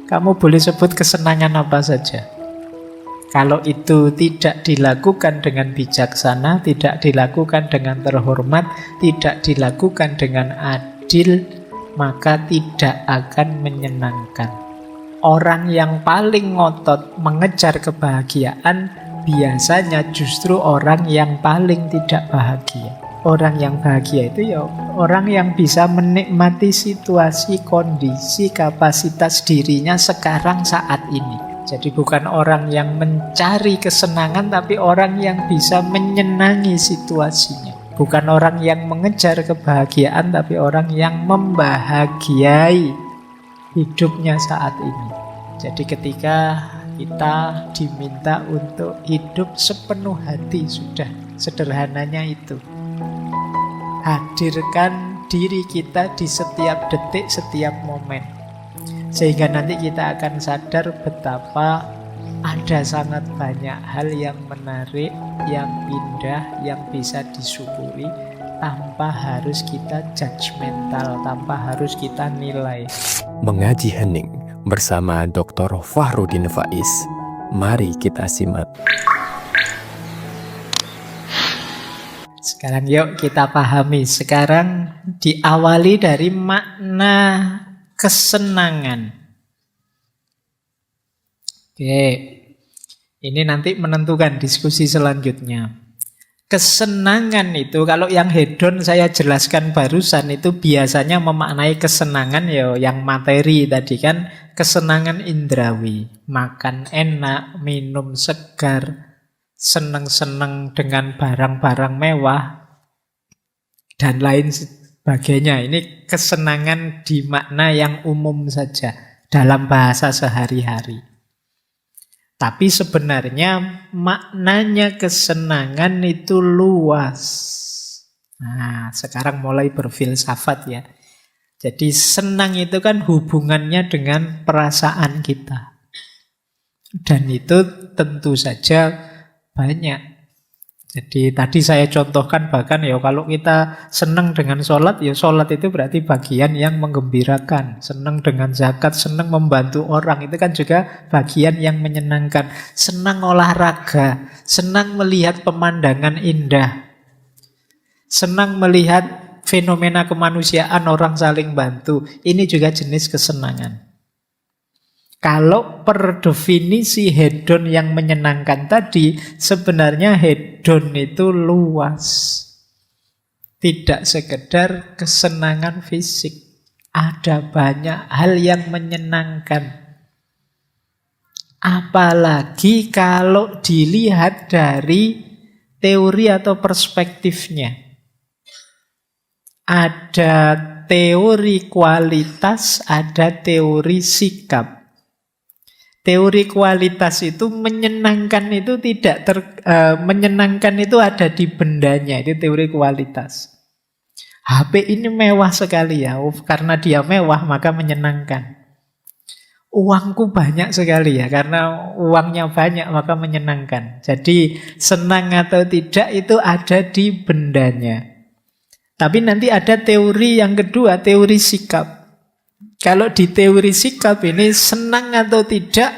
Kamu boleh sebut kesenangan apa saja. Kalau itu tidak dilakukan dengan bijaksana, tidak dilakukan dengan terhormat, tidak dilakukan dengan adil, maka tidak akan menyenangkan. Orang yang paling ngotot mengejar kebahagiaan biasanya justru orang yang paling tidak bahagia. Orang yang bahagia itu ya orang yang bisa menikmati situasi, kondisi, kapasitas dirinya sekarang saat ini. Jadi bukan orang yang mencari kesenangan, tapi orang yang bisa menyenangi situasinya. Bukan orang yang mengejar kebahagiaan, tapi orang yang membahagiai hidupnya saat ini. Jadi ketika kita diminta untuk hidup sepenuh hati, sudah sederhananya itu. Hadirkan diri kita di setiap detik, setiap momen. Sehingga nanti kita akan sadar betapa ada sangat banyak hal yang menarik, yang indah, yang bisa disyukuri tanpa harus kita judgmental, tanpa harus kita nilai. Mengaji Hening bersama Dr. Fahrudin Faiz. Mari kita simak. Sekarang yuk kita pahami. Sekarang diawali dari makna kesenangan. Oke, ini nanti menentukan diskusi selanjutnya. Kesenangan itu, kalau yang hedon saya jelaskan barusan, itu biasanya memaknai kesenangan ya yang materi tadi kan, kesenangan indrawi. Makan enak, minum segar, seneng-seneng dengan barang-barang mewah, dan lain sebagainya. Ini kesenangan di makna yang umum saja dalam bahasa sehari-hari. Tapi sebenarnya maknanya kesenangan itu luas. Nah, sekarang mulai berfilsafat ya. Jadi senang itu kan hubungannya dengan perasaan kita. Dan itu tentu saja banyak. Jadi tadi saya contohkan bahkan ya kalau kita senang dengan sholat, ya sholat itu berarti bagian yang menggembirakan. Senang dengan zakat, senang membantu orang, itu kan juga bagian yang menyenangkan. Senang olahraga, senang melihat pemandangan indah, senang melihat fenomena kemanusiaan orang saling bantu. Ini juga jenis kesenangan. Kalau per definisi hedon yang menyenangkan tadi, sebenarnya hedon itu luas. Tidak sekedar kesenangan fisik. Ada banyak hal yang menyenangkan. Apalagi kalau dilihat dari teori atau perspektifnya. Ada teori kualitas, ada teori sikap. Teori kualitas itu menyenangkan itu menyenangkan itu ada di bendanya, itu teori kualitas. HP ini mewah sekali ya, karena dia mewah maka menyenangkan. Uangku banyak sekali ya, karena uangnya banyak maka menyenangkan. Jadi senang atau tidak itu ada di bendanya. Tapi nanti ada teori yang kedua, teori sikap. Kalau di teori sikap ini senang atau tidak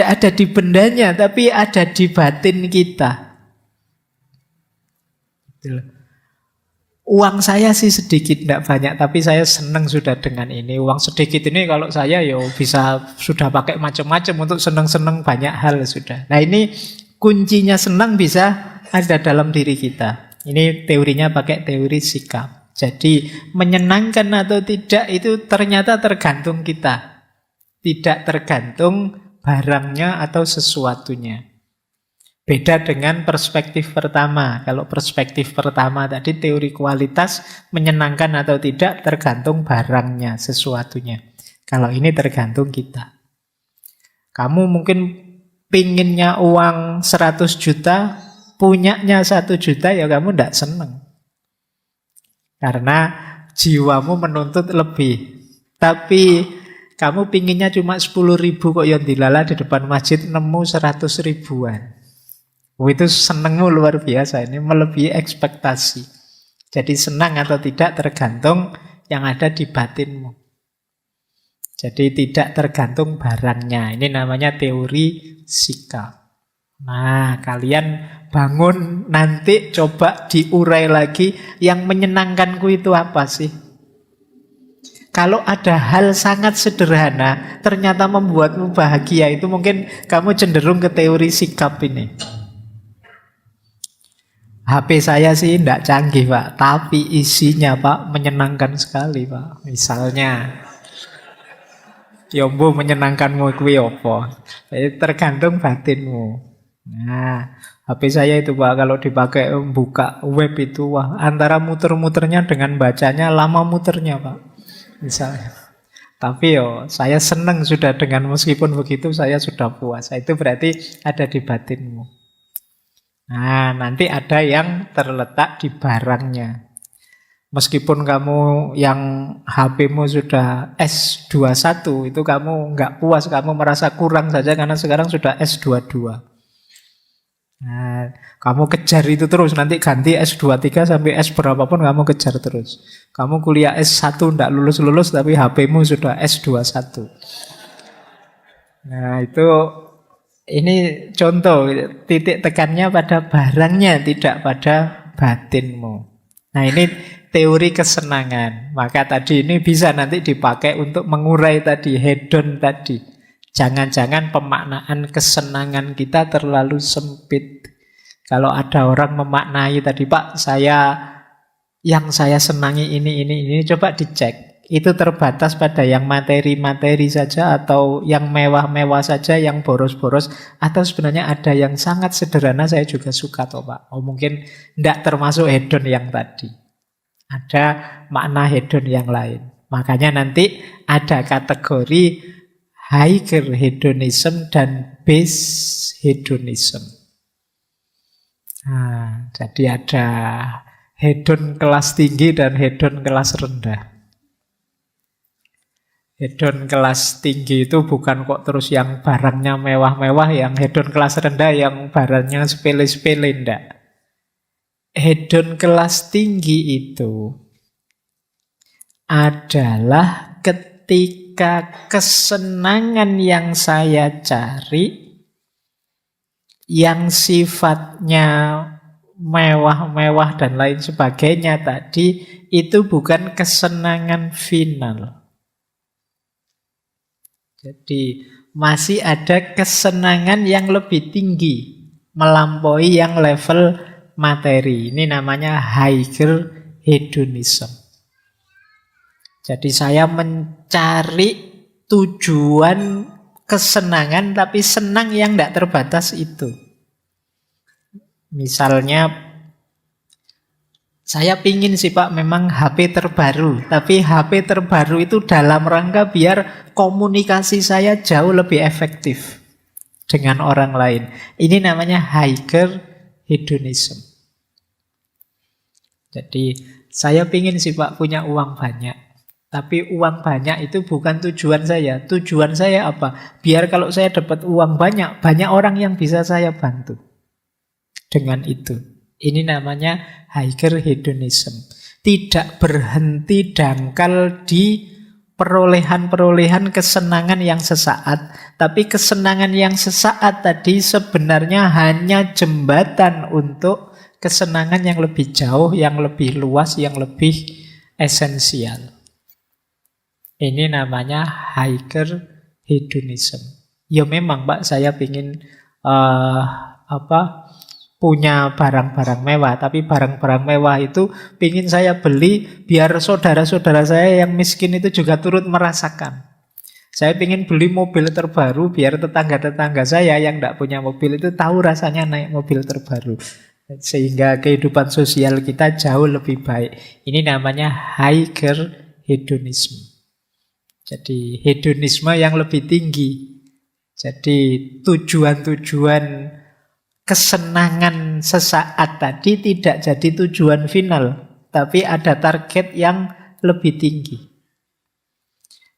ada di bendanya, tapi ada di batin kita. Uang saya sih sedikit, tidak banyak, tapi saya senang sudah dengan ini. Uang sedikit ini kalau saya ya bisa sudah pakai macam-macam untuk senang-senang banyak hal sudah. Nah ini kuncinya senang bisa ada dalam diri kita. Ini teorinya pakai teori sikap. Jadi menyenangkan atau tidak itu ternyata tergantung kita. Tidak tergantung barangnya atau sesuatunya. Beda dengan perspektif pertama. Kalau perspektif pertama tadi teori kualitas, menyenangkan atau tidak tergantung barangnya, sesuatunya. Kalau ini tergantung kita. Kamu mungkin pinginnya uang 100 juta, punyanya 1 juta ya kamu tidak senang. Karena jiwamu menuntut lebih. Tapi kamu pinginnya cuma 10.000 kok yang dilala di depan masjid nemu 100 ribuan. Itu senengmu luar biasa. Ini melebihi ekspektasi. Jadi senang atau tidak tergantung yang ada di batinmu. Jadi tidak tergantung barangnya. Ini namanya teori sikap. Nah, kalian bangun nanti coba diurai lagi yang menyenangkanku itu apa sih? Kalau ada hal sangat sederhana ternyata membuatmu bahagia, itu mungkin kamu cenderung ke teori sikap ini. HP saya sih tidak canggih Pak, tapi isinya Pak menyenangkan sekali Pak. Misalnya, Yombo menyenangkanmu kuwi apa? Tergantung batinmu. Nah, HP saya itu Pak, kalau dipakai buka web itu, wah, antara muter-muternya dengan bacanya lama muternya Pak. Misalnya. Tapi saya senang sudah dengan meskipun begitu saya sudah puas. Itu berarti ada di batinmu. Nah, nanti ada yang terletak di barangnya. Meskipun kamu yang HP-mu sudah S21, itu kamu nggak puas, kamu merasa kurang saja karena sekarang sudah S22. Nah, kamu kejar itu terus, nanti ganti S23 sampai S berapapun kamu kejar terus. Kamu kuliah S1 nggak lulus-lulus tapi HP-mu sudah S21. Nah, ini contoh, titik tekannya pada barangnya, tidak pada batinmu. Nah, ini teori kesenangan. Maka tadi ini bisa nanti dipakai untuk mengurai tadi, hedon tadi. Jangan-jangan pemaknaan kesenangan kita terlalu sempit. Kalau ada orang memaknai tadi, Pak, yang saya senangi ini, coba dicek. Itu terbatas pada yang materi-materi saja atau yang mewah-mewah saja, yang boros-boros, atau sebenarnya ada yang sangat sederhana saya juga suka toh Pak. Mungkin tidak termasuk hedon yang tadi. Ada makna hedon yang lain. Makanya nanti ada kategori higher hedonism dan base hedonism. Nah, jadi ada hedon kelas tinggi dan hedon kelas rendah. Hedon kelas tinggi itu bukan kok terus yang barangnya mewah-mewah, yang hedon kelas rendah yang barangnya sepele-sepele, enggak. Hedon kelas tinggi itu adalah ketika kesenangan yang saya cari, yang sifatnya mewah-mewah dan lain sebagainya tadi, itu bukan kesenangan final. Jadi masih ada kesenangan yang lebih tinggi, melampaui yang level materi. Ini namanya higher hedonism. Jadi saya mencari tujuan kesenangan, tapi senang yang tidak terbatas itu. Misalnya, saya pingin sih Pak memang HP terbaru, tapi HP terbaru itu dalam rangka biar komunikasi saya jauh lebih efektif dengan orang lain. Ini namanya higher hedonism. Jadi saya pingin sih Pak punya uang banyak, tapi uang banyak itu bukan tujuan saya. Tujuan saya apa? Biar kalau saya dapat uang banyak, banyak orang yang bisa saya bantu dengan itu. Ini namanya higher hedonism. Tidak berhenti dangkal di perolehan-perolehan kesenangan yang sesaat. Tapi kesenangan yang sesaat tadi sebenarnya hanya jembatan untuk kesenangan yang lebih jauh, yang lebih luas, yang lebih esensial. Ini namanya higher hedonism. Ya memang Pak, saya ingin punya barang-barang mewah, tapi barang-barang mewah itu pingin saya beli biar saudara-saudara saya yang miskin itu juga turut merasakan. Saya pingin beli mobil terbaru biar tetangga-tetangga saya yang tidak punya mobil itu tahu rasanya naik mobil terbaru. Sehingga kehidupan sosial kita jauh lebih baik. Ini namanya higher hedonism. Jadi hedonisme yang lebih tinggi. Jadi tujuan-tujuan kesenangan sesaat tadi tidak jadi tujuan final, tapi ada target yang lebih tinggi.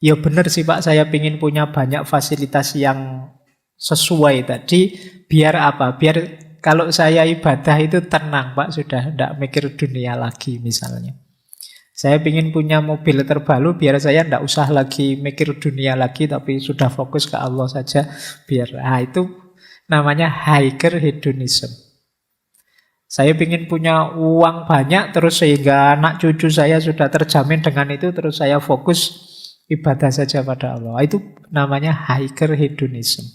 Ya benar sih Pak, saya ingin punya banyak fasilitas yang sesuai tadi. Biar apa? Biar kalau saya ibadah itu tenang Pak, sudah tidak mikir dunia lagi misalnya. Saya ingin punya mobil terbaru biar saya tidak usah lagi mikir dunia lagi, tapi sudah fokus ke Allah saja. Itu namanya higher hedonism. Saya ingin punya uang banyak terus sehingga anak cucu saya sudah terjamin dengan itu, terus saya fokus ibadah saja pada Allah. Itu namanya higher hedonism.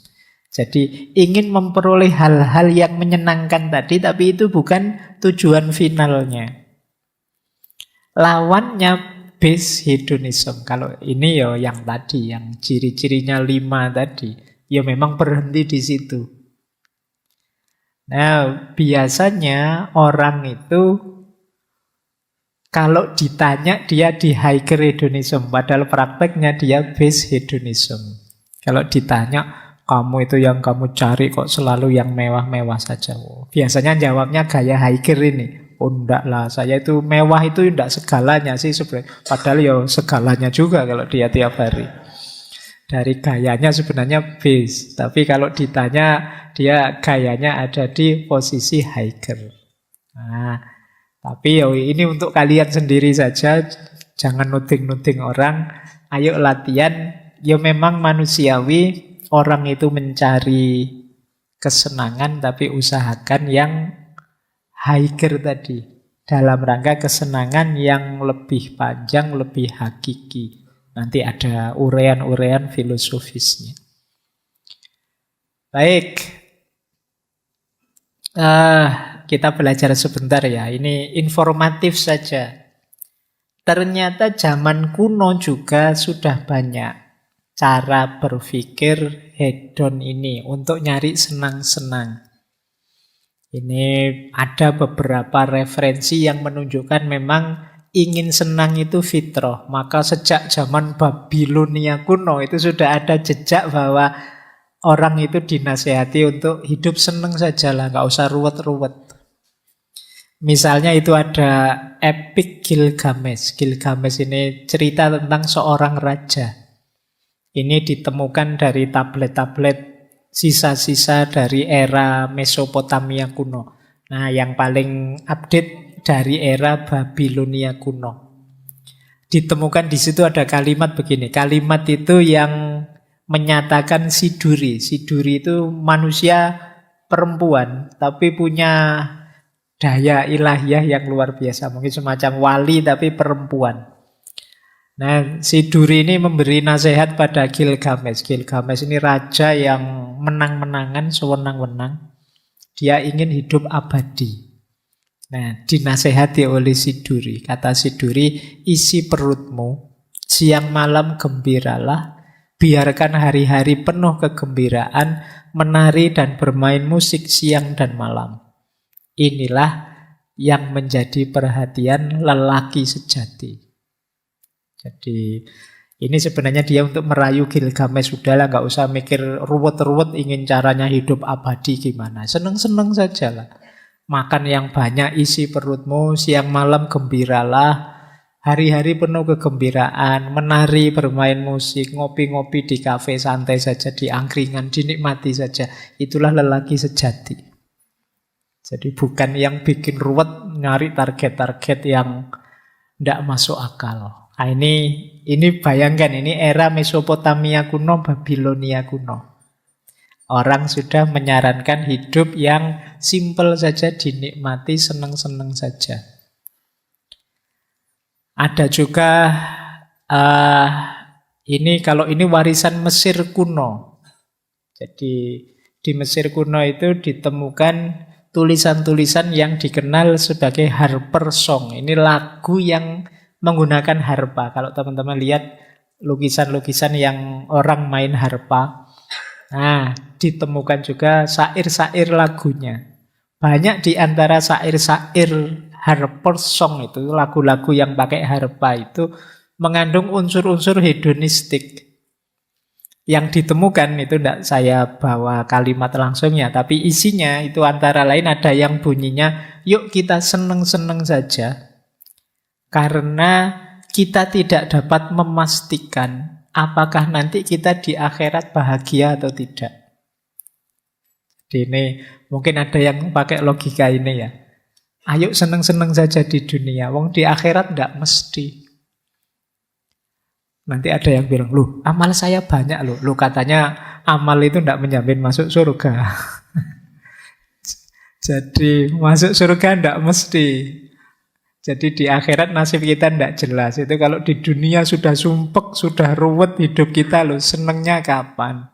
Jadi ingin memperoleh hal-hal yang menyenangkan tadi, tapi itu bukan tujuan finalnya. Lawannya base hedonism. Kalau ini ya yang tadi, yang ciri-cirinya 5 tadi, ya memang berhenti di situ. Nah, biasanya orang itu kalau ditanya dia di higher hedonism, padahal prakteknya dia base hedonism. Kalau ditanya, kamu itu yang kamu cari kok selalu yang mewah-mewah saja. Biasanya jawabnya gaya higher ini. Oh enggak lah, saya itu mewah itu enggak segalanya sih sebenarnya. Padahal ya segalanya juga kalau dia tiap hari. Dari gayanya sebenarnya base. Tapi kalau ditanya, dia gayanya ada di posisi higher. Nah, tapi ya ini untuk kalian sendiri saja. Jangan nuding-nuding orang. Ayo latihan. Ya memang manusiawi. Orang itu mencari kesenangan, tapi usahakan yang higher tadi. Dalam rangka kesenangan yang lebih panjang, lebih hakiki. Nanti ada urean-urean filosofisnya. Baik. Kita belajar sebentar ya. Ini informatif saja. Ternyata zaman kuno juga sudah banyak cara berpikir hedon ini untuk nyari senang-senang. Ini ada beberapa referensi yang menunjukkan memang ingin senang itu fitrah. Maka sejak zaman Babilonia kuno itu sudah ada jejak bahwa orang itu dinasehati untuk hidup senang saja lah, nggak usah ruwet-ruwet. Misalnya itu ada Epic Gilgamesh. Gilgamesh ini cerita tentang seorang raja. Ini ditemukan dari tablet-tablet sisa-sisa dari era Mesopotamia kuno. Nah, yang paling update dari era Babilonia kuno. Ditemukan di situ ada kalimat begini. Kalimat itu yang menyatakan Siduri. Siduri itu manusia perempuan, tapi punya daya ilahiyah yang luar biasa. Mungkin semacam wali tapi perempuan. Nah, Siduri ini memberi nasihat pada Gilgamesh. Gilgamesh ini raja yang menang-menangan, sewenang-wenang. Dia ingin hidup abadi. Nah, dinasehati oleh Siduri. Kata Siduri, isi perutmu, siang malam gembiralah, biarkan hari-hari penuh kegembiraan, menari dan bermain musik siang dan malam. Inilah yang menjadi perhatian lelaki sejati. Jadi ini sebenarnya dia untuk merayu Gilgamesh. Sudahlah, nggak usah mikir ruwet-ruwet ingin caranya hidup abadi gimana. Seneng-seneng saja lah. Makan yang banyak, isi perutmu, siang malam gembiralah, hari-hari penuh kegembiraan, menari, bermain musik, ngopi-ngopi di kafe santai saja, di angkringan, dinikmati saja. Itulah lelaki sejati. Jadi bukan yang bikin ruwet, nyari target-target yang tidak masuk akal. Nah, ini bayangkan, ini era Mesopotamia kuno, Babilonia kuno. Orang sudah menyarankan hidup yang simple saja, dinikmati, senang-senang saja. Ada juga kalau ini warisan Mesir kuno. Jadi di Mesir kuno itu ditemukan tulisan-tulisan yang dikenal sebagai harper song. Ini lagu yang menggunakan harpa. Kalau teman-teman lihat lukisan-lukisan yang orang main harpa, nah, ditemukan juga syair-syair lagunya. Banyak di antara syair-syair harper song itu, lagu-lagu yang pakai harpa itu mengandung unsur-unsur hedonistik. Yang ditemukan itu tidak saya bawa kalimat langsungnya, tapi isinya itu antara lain ada yang bunyinya, yuk kita seneng-seneng saja. Karena kita tidak dapat memastikan apakah nanti kita di akhirat bahagia atau tidak. Jadi ini mungkin ada yang pakai logika ini ya. Ayo seneng-seneng saja di dunia. Wong di akhirat ndak mesti. Nanti ada yang bilang, loh amal saya banyak loh. Loh katanya amal itu ndak menjamin masuk surga. Jadi masuk surga ndak mesti. Jadi di akhirat nasib kita ndak jelas. Itu kalau di dunia sudah sumpek, sudah ruwet hidup kita loh. Senengnya kapan?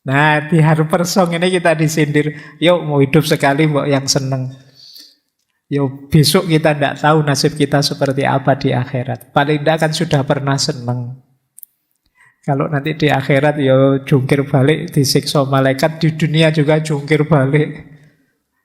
Nah di Harper Song ini kita disindir. Yuk mau hidup sekali mbok yang seneng. Yuk besok kita ndak tahu nasib kita seperti apa di akhirat. Paling ndak kan sudah pernah seneng. Kalau nanti di akhirat yo jungkir balik disiksa malaikat, di dunia juga jungkir balik.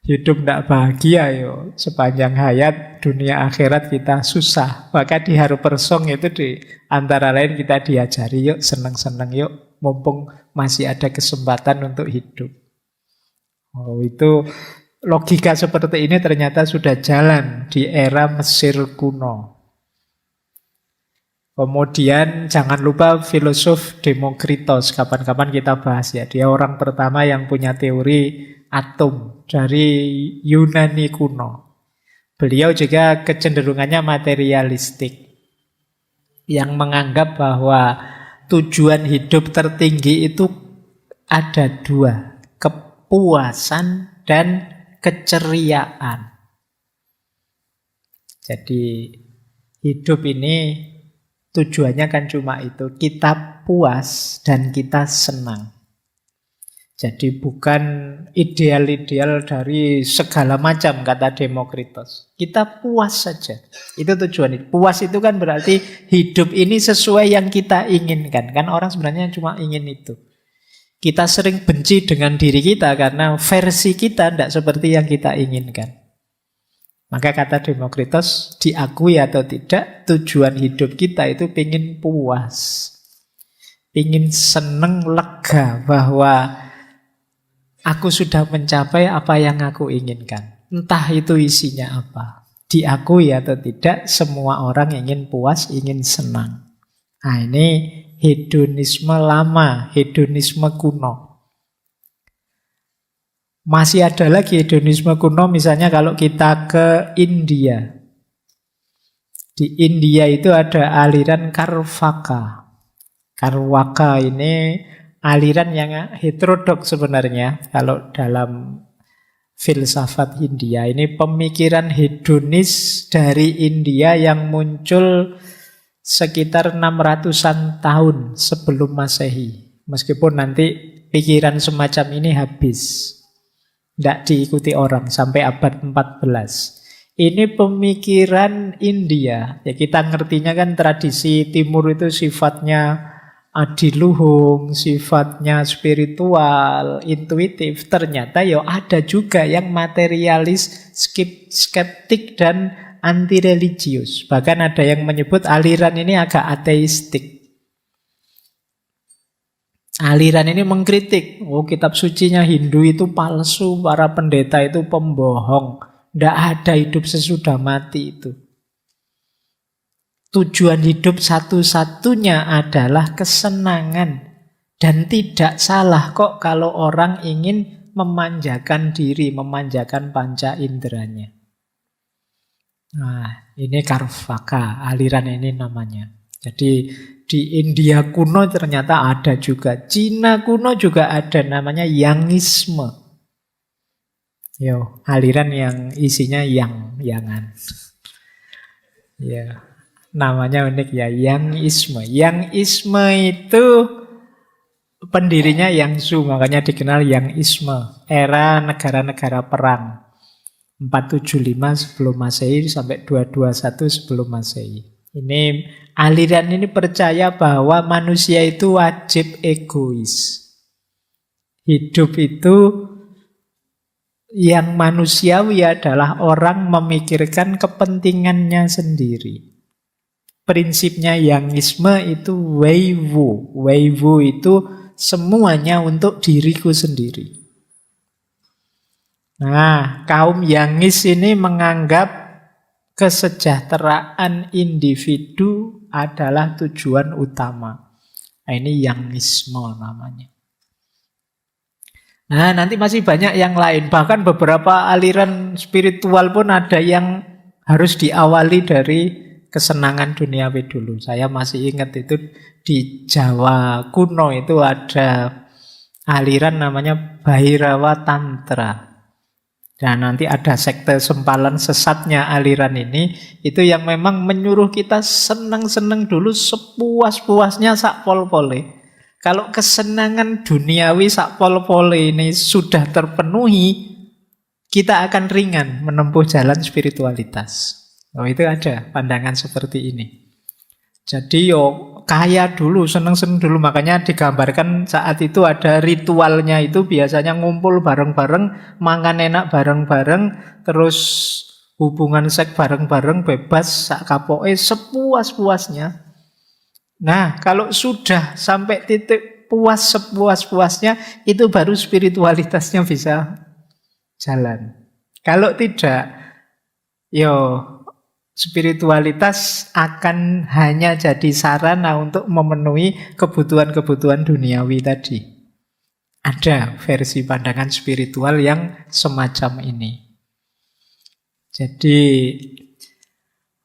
Hidup tidak bahagia yo sepanjang hayat, dunia akhirat kita susah. Maka di Harper Song itu di antara lain kita diajari yuk seneng-seneng yuk, mumpung masih ada kesempatan untuk hidup. Oh itu logika seperti ini ternyata sudah jalan di era Mesir kuno. Kemudian jangan lupa filosof Demokritos, kapan-kapan kita bahas ya. Dia orang pertama yang punya teori atom dari Yunani kuno. Beliau juga kecenderungannya materialistik, yang menganggap bahwa tujuan hidup tertinggi itu ada dua, kepuasan dan keceriaan. Jadi hidup ini tujuannya kan cuma itu, kita puas dan kita senang. Jadi bukan ideal-ideal dari segala macam, kata Demokritos. Kita puas saja, itu tujuan. Puas itu kan berarti hidup ini sesuai yang kita inginkan. Kan orang sebenarnya cuma ingin itu. Kita sering benci dengan diri kita karena versi kita tidak seperti yang kita inginkan. Maka kata Demokritos, diakui atau tidak, tujuan hidup kita itu pingin puas. Pingin seneng, lega bahwa aku sudah mencapai apa yang aku inginkan. Entah itu isinya apa. Diakui atau tidak, semua orang ingin puas, ingin senang. Nah ini hedonisme lama, hedonisme kuno. Masih ada lagi hedonisme kuno, misalnya kalau kita ke India. Di India itu ada aliran Karvaka. Karvaka ini aliran yang heterodoks sebenarnya. Kalau dalam filsafat India, ini pemikiran hedonis dari India yang muncul sekitar 600-an tahun sebelum Masehi. Meskipun nanti pikiran semacam ini habis. Tidak diikuti orang sampai abad 14. Ini pemikiran India. Ya kita ngertinya kan tradisi timur itu sifatnya adiluhung, sifatnya spiritual, intuitif. Ternyata ya ada juga yang materialis, skeptik dan anti religius. Bahkan ada yang menyebut aliran ini agak ateistik. Aliran ini mengkritik, kitab sucinya Hindu itu palsu, para pendeta itu pembohong, tidak ada hidup sesudah mati itu. Tujuan hidup satu-satunya adalah kesenangan. Dan tidak salah kok kalau orang ingin memanjakan diri, memanjakan panca inderanya. Nah, ini Karvaka, aliran ini namanya. Jadi di India kuno ternyata ada juga. Cina kuno juga ada, namanya Yangisme. Yo, aliran yang isinya yangan. Ya, namanya unik ya, Yangisme. Yangisme itu pendirinya Yang Zhu, makanya dikenal Yangisme. Era negara-negara perang. 475 sebelum Masehi sampai 221 sebelum Masehi. Ini aliran ini percaya bahwa manusia itu wajib egois. Hidup itu yang manusiawi adalah orang memikirkan kepentingannya sendiri. Prinsipnya Yangisme itu Weiwu. Weiwu itu semuanya untuk diriku sendiri. Nah, kaum Yangis ini menganggap kesejahteraan individu adalah tujuan utama. Nah, ini Yangisme namanya. Nah, nanti masih banyak yang lain. Bahkan beberapa aliran spiritual pun ada yang harus diawali dari kesenangan duniawi dulu. Saya masih ingat itu di Jawa kuno itu ada aliran namanya Bhairawa Tantra. Dan nanti ada sekte sempalan sesatnya aliran ini, itu yang memang menyuruh kita senang-senang dulu sepuas-puasnya sak pol-pole. Kalau kesenangan duniawi sak pol-pole ini sudah terpenuhi, kita akan ringan menempuh jalan spiritualitas. Oh, itu ada pandangan seperti ini. Jadi kaya dulu, seneng-seneng dulu. Makanya digambarkan saat itu ada ritualnya itu biasanya ngumpul bareng-bareng, makan enak bareng-bareng, terus hubungan seks bareng-bareng, bebas, sak kapoke, sepuas-puasnya. Nah, kalau sudah sampai titik puas sepuas-puasnya, itu baru spiritualitasnya bisa jalan. Kalau tidak, spiritualitas akan hanya jadi sarana untuk memenuhi kebutuhan-kebutuhan duniawi tadi. Ada versi pandangan spiritual yang semacam ini. Jadi,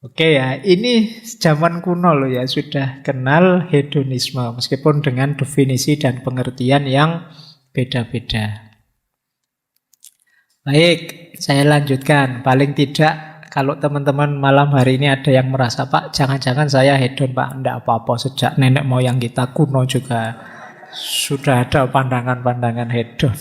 oke ya, ini zaman kuno loh ya, sudah kenal hedonisme, meskipun dengan definisi dan pengertian yang beda-beda. Baik, saya lanjutkan. Paling tidak kalau teman-teman malam hari ini ada yang merasa, Pak, jangan-jangan saya hedon, Pak. Tidak apa-apa, sejak nenek moyang kita kuno juga sudah ada pandangan-pandangan hedon.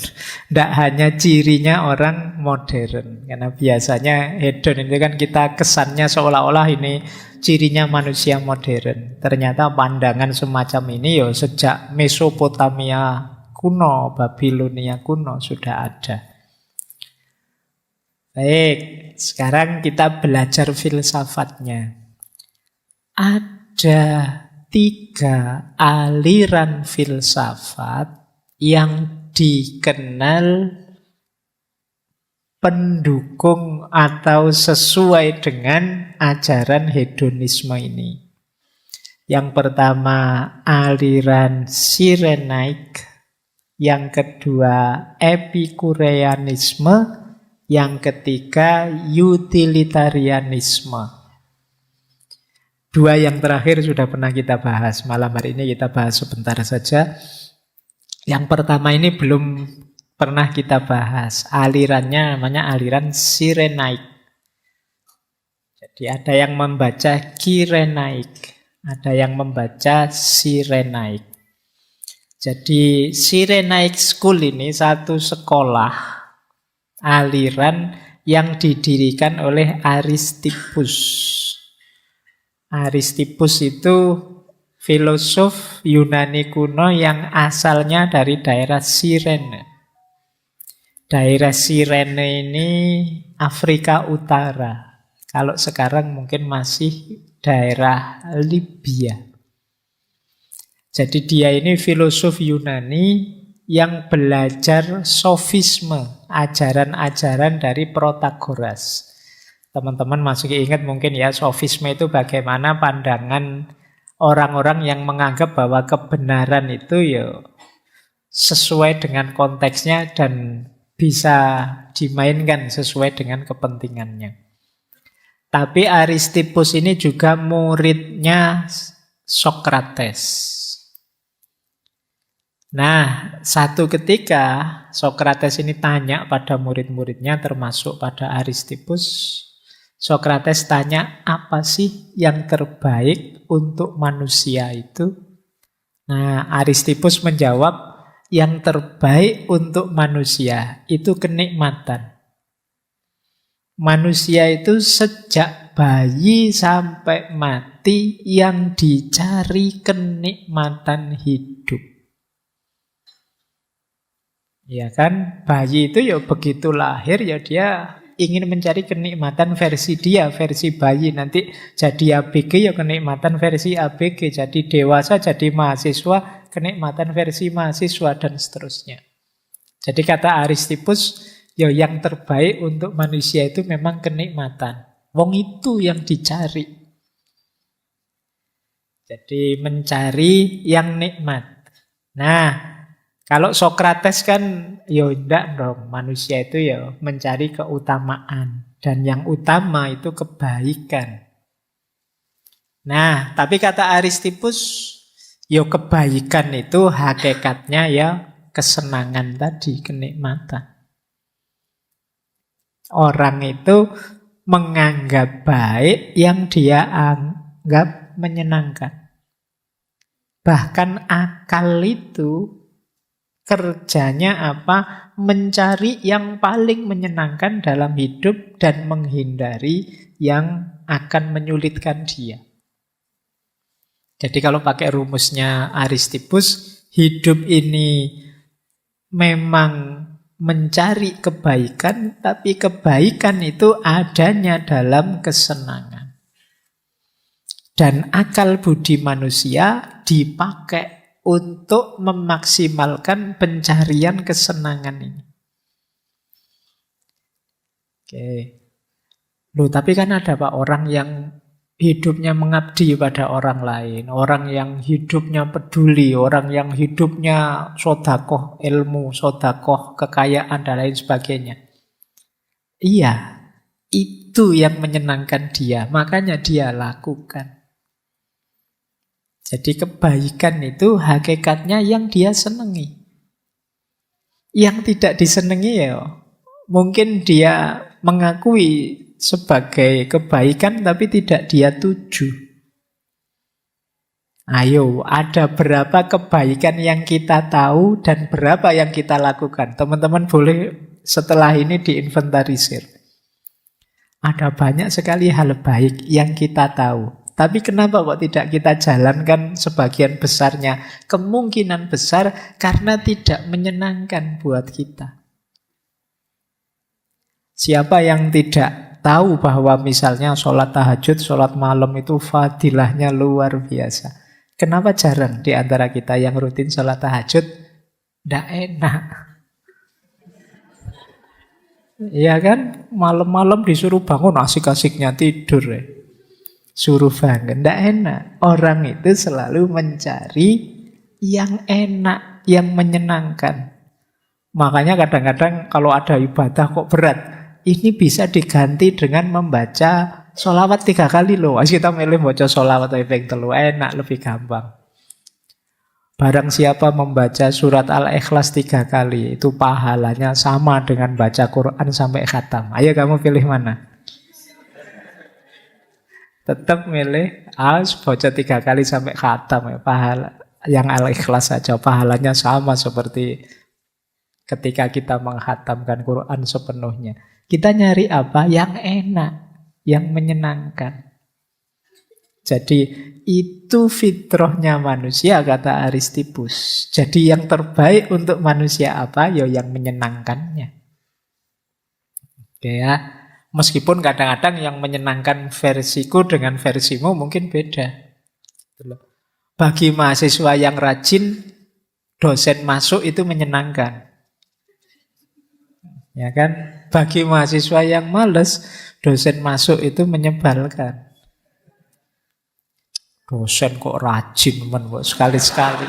Tidak hanya cirinya orang modern. Karena biasanya hedon itu kan kita kesannya seolah-olah ini cirinya manusia modern. Ternyata pandangan semacam ini sejak Mesopotamia kuno, Babilonia kuno sudah ada. Baik, sekarang kita belajar filsafatnya. Ada 3 aliran filsafat yang dikenal pendukung atau sesuai dengan ajaran hedonisme ini. Yang pertama aliran Cyrenaic, yang kedua Epikureanisme, yang ketiga utilitarianisme. 2 yang terakhir sudah pernah kita bahas. Malam hari ini kita bahas sebentar saja. Yang pertama ini belum pernah kita bahas. Alirannya namanya aliran Cyrenaic. Jadi ada yang membaca Kyrenaic, ada yang membaca Cyrenaic. Jadi Cyrenaic School ini satu sekolah aliran yang didirikan oleh Aristippus. Aristippus itu filosof Yunani kuno yang asalnya dari daerah Cirene. Daerah Cirene ini Afrika Utara. Kalau sekarang mungkin masih daerah Libya. Jadi dia ini filosof Yunani yang belajar sofisme, ajaran-ajaran dari Protagoras. Teman-teman masih ingat mungkin ya, sofisme itu bagaimana pandangan orang-orang yang menganggap bahwa kebenaran itu sesuai dengan konteksnya dan bisa dimainkan sesuai dengan kepentingannya. Tapi Aristippus ini juga muridnya Sokrates. Nah, satu ketika Sokrates ini tanya pada murid-muridnya termasuk pada Aristippus. Sokrates tanya, apa sih yang terbaik untuk manusia itu? Nah, Aristippus menjawab, yang terbaik untuk manusia itu kenikmatan. Manusia itu sejak bayi sampai mati yang dicari kenikmatan hidup. Ya kan, bayi itu begitu lahir dia ingin mencari kenikmatan versi dia, versi bayi. Nanti jadi ABG kenikmatan versi ABG, jadi dewasa, jadi mahasiswa, kenikmatan versi mahasiswa dan seterusnya. Jadi kata Aristippus, yang terbaik untuk manusia itu memang kenikmatan. Wong itu yang dicari. Jadi mencari yang nikmat. Nah, Kalau Sokrates kan, yo ndak dong, manusia itu ya mencari keutamaan. Dan yang utama itu kebaikan. Nah, tapi kata Aristippus, yo kebaikan itu hakikatnya ya kesenangan tadi, kenikmatan. Orang itu menganggap baik yang dia anggap menyenangkan. Bahkan akal itu kerjanya apa? Mencari yang paling menyenangkan dalam hidup dan menghindari yang akan menyulitkan dia. Jadi kalau pakai rumusnya Aristippus, hidup ini memang mencari kebaikan, tapi kebaikan itu adanya dalam kesenangan. Dan akal budi manusia dipakai untuk memaksimalkan pencarian kesenangan ini. Oke. Loh, tapi kan ada Pak orang yang hidupnya mengabdi pada orang lain, orang yang hidupnya peduli, orang yang hidupnya sodakoh ilmu, sodakoh kekayaan, dan lain sebagainya. Iya, itu yang menyenangkan dia, makanya dia lakukan. Jadi kebaikan itu hakikatnya yang dia senangi. Yang tidak disenangi ya, mungkin dia mengakui sebagai kebaikan tapi tidak dia tuju. Ayo, ada berapa kebaikan yang kita tahu dan berapa yang kita lakukan? Teman-teman boleh setelah ini diinventarisir. Ada banyak sekali hal baik yang kita tahu. Tapi kenapa kok tidak kita jalankan sebagian besarnya? Kemungkinan besar karena tidak menyenangkan buat kita. Siapa yang tidak tahu bahwa misalnya sholat tahajud, sholat malam itu fadilahnya luar biasa. Kenapa jarang di antara kita yang rutin sholat tahajud? Nggak enak. Iya kan? Malam-malam disuruh bangun asik-asiknya tidur ya. Suruh bangun, nggak enak. Orang itu selalu mencari yang enak, yang menyenangkan. Makanya kadang-kadang kalau ada ibadah kok berat, ini bisa diganti dengan membaca sholawat 3 kali loh. Kita milih baca sholawat ping 3, enak, lebih gampang. Barang siapa membaca surat Al-Ikhlas 3 kali, itu pahalanya sama dengan baca Quran sampai khatam. Ayo kamu pilih mana? Tetap milih baca 3 kali sampai khatam ya. Pahala yang Al-Ikhlas saja pahalanya sama seperti ketika kita menghatamkan Quran sepenuhnya. Kita nyari apa? Yang enak, yang menyenangkan. Jadi itu fitrahnya manusia kata Aristippus. Jadi yang terbaik untuk manusia apa? Ya yang menyenangkannya. Oke ya. Meskipun kadang-kadang yang menyenangkan versiku dengan versimu mungkin beda. Bagi mahasiswa yang rajin, dosen masuk itu menyenangkan. Ya kan? Bagi mahasiswa yang malas, dosen masuk itu menyebalkan. Dosen kok rajin men, kok sekali-sekali.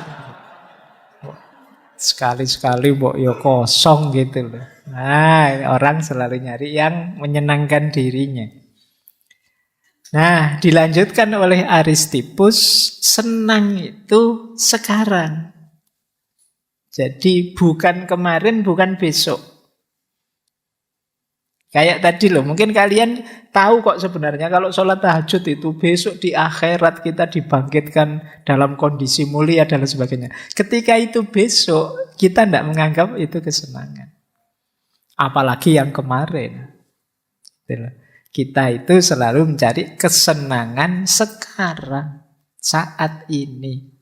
Sekali-sekali mbok ya kosong gitu loh. Nah, orang selalu nyari yang menyenangkan dirinya. Nah, dilanjutkan oleh Aristippus, senang itu sekarang. Jadi bukan kemarin, bukan besok. Kayak tadi loh, mungkin kalian tahu kok sebenarnya kalau sholat tahajud itu besok di akhirat kita dibangkitkan dalam kondisi mulia dan sebagainya. Ketika itu besok, kita tidak menganggap itu kesenangan. Apalagi yang kemarin. Kita itu selalu mencari kesenangan sekarang, saat ini.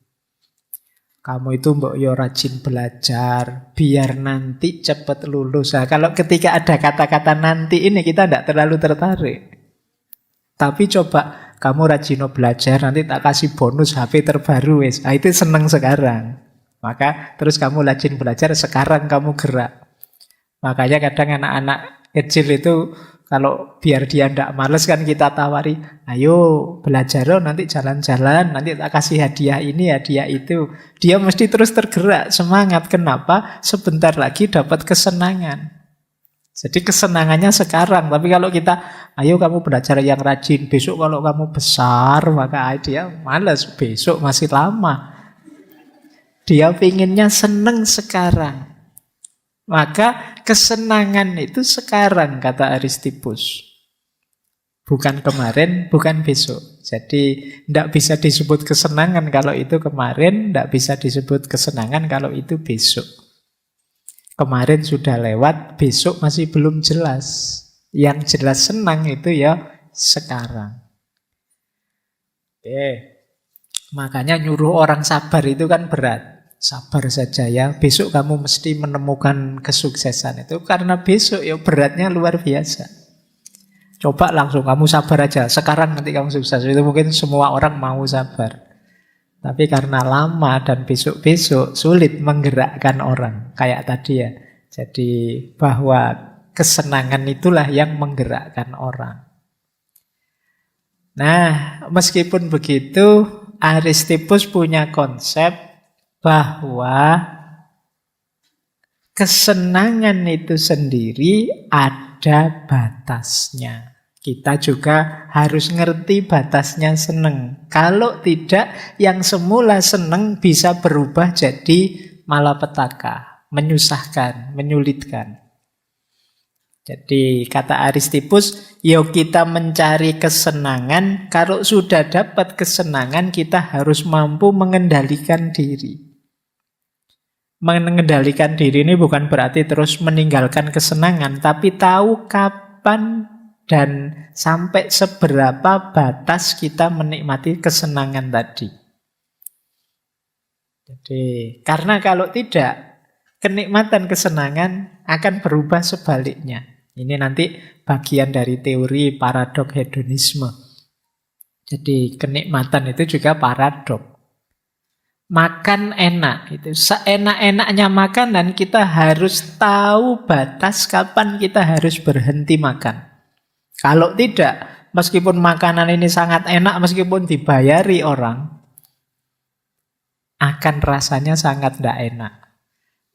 Kamu itu mbok yo rajin belajar, biar nanti cepat lulus. Nah, kalau ketika ada kata-kata nanti ini kita tidak terlalu tertarik. Tapi coba kamu rajin belajar, nanti tak kasih bonus HP terbaru wes. Nah, itu seneng sekarang. Maka terus kamu rajin belajar, sekarang kamu gerak. Makanya kadang anak-anak kecil itu Kalau biar dia ndak males kan kita tawari, ayo belajar loh, nanti jalan-jalan, nanti tak kasih hadiah ini, hadiah itu. Dia mesti terus tergerak, semangat. Kenapa? Sebentar lagi dapat kesenangan. Jadi kesenangannya sekarang. Tapi kalau kita, ayo kamu belajar yang rajin, besok kalau kamu besar, maka dia males, besok masih lama. Dia pinginnya seneng sekarang. Maka kesenangan itu sekarang, kata Aristippus. Bukan kemarin, bukan besok. Jadi tidak bisa disebut kesenangan kalau itu kemarin, tidak bisa disebut kesenangan kalau itu besok. Kemarin sudah lewat, besok masih belum jelas. Yang jelas senang itu ya sekarang. Oke. Makanya nyuruh orang sabar itu kan berat. Sabar saja ya, besok kamu mesti menemukan kesuksesan itu. Karena besok ya beratnya luar biasa. Coba langsung kamu sabar aja, sekarang nanti kamu sukses. Itu mungkin semua orang mau sabar. Tapi karena lama dan besok-besok sulit menggerakkan orang. Kayak tadi ya. Jadi bahwa kesenangan itulah yang menggerakkan orang. Nah, meskipun begitu, Aristippus punya konsep bahwa kesenangan itu sendiri ada batasnya. Kita juga harus ngerti batasnya seneng. Kalau tidak, yang semula seneng bisa berubah jadi malapetaka, menyusahkan, menyulitkan. Jadi kata Aristippus, yo kita mencari kesenangan, kalau sudah dapat kesenangan kita harus mampu mengendalikan diri. Mengendalikan diri ini bukan berarti terus meninggalkan kesenangan, tapi tahu kapan dan sampai seberapa batas kita menikmati kesenangan tadi. Jadi, karena kalau tidak, kenikmatan kesenangan akan berubah sebaliknya. Ini nanti bagian dari teori paradok hedonisme. Jadi, kenikmatan itu juga paradok. Makan enak, itu seenak-enaknya makan dan kita harus tahu batas kapan kita harus berhenti makan. Kalau tidak, meskipun makanan ini sangat enak, meskipun dibayari orang, akan rasanya sangat tidak enak.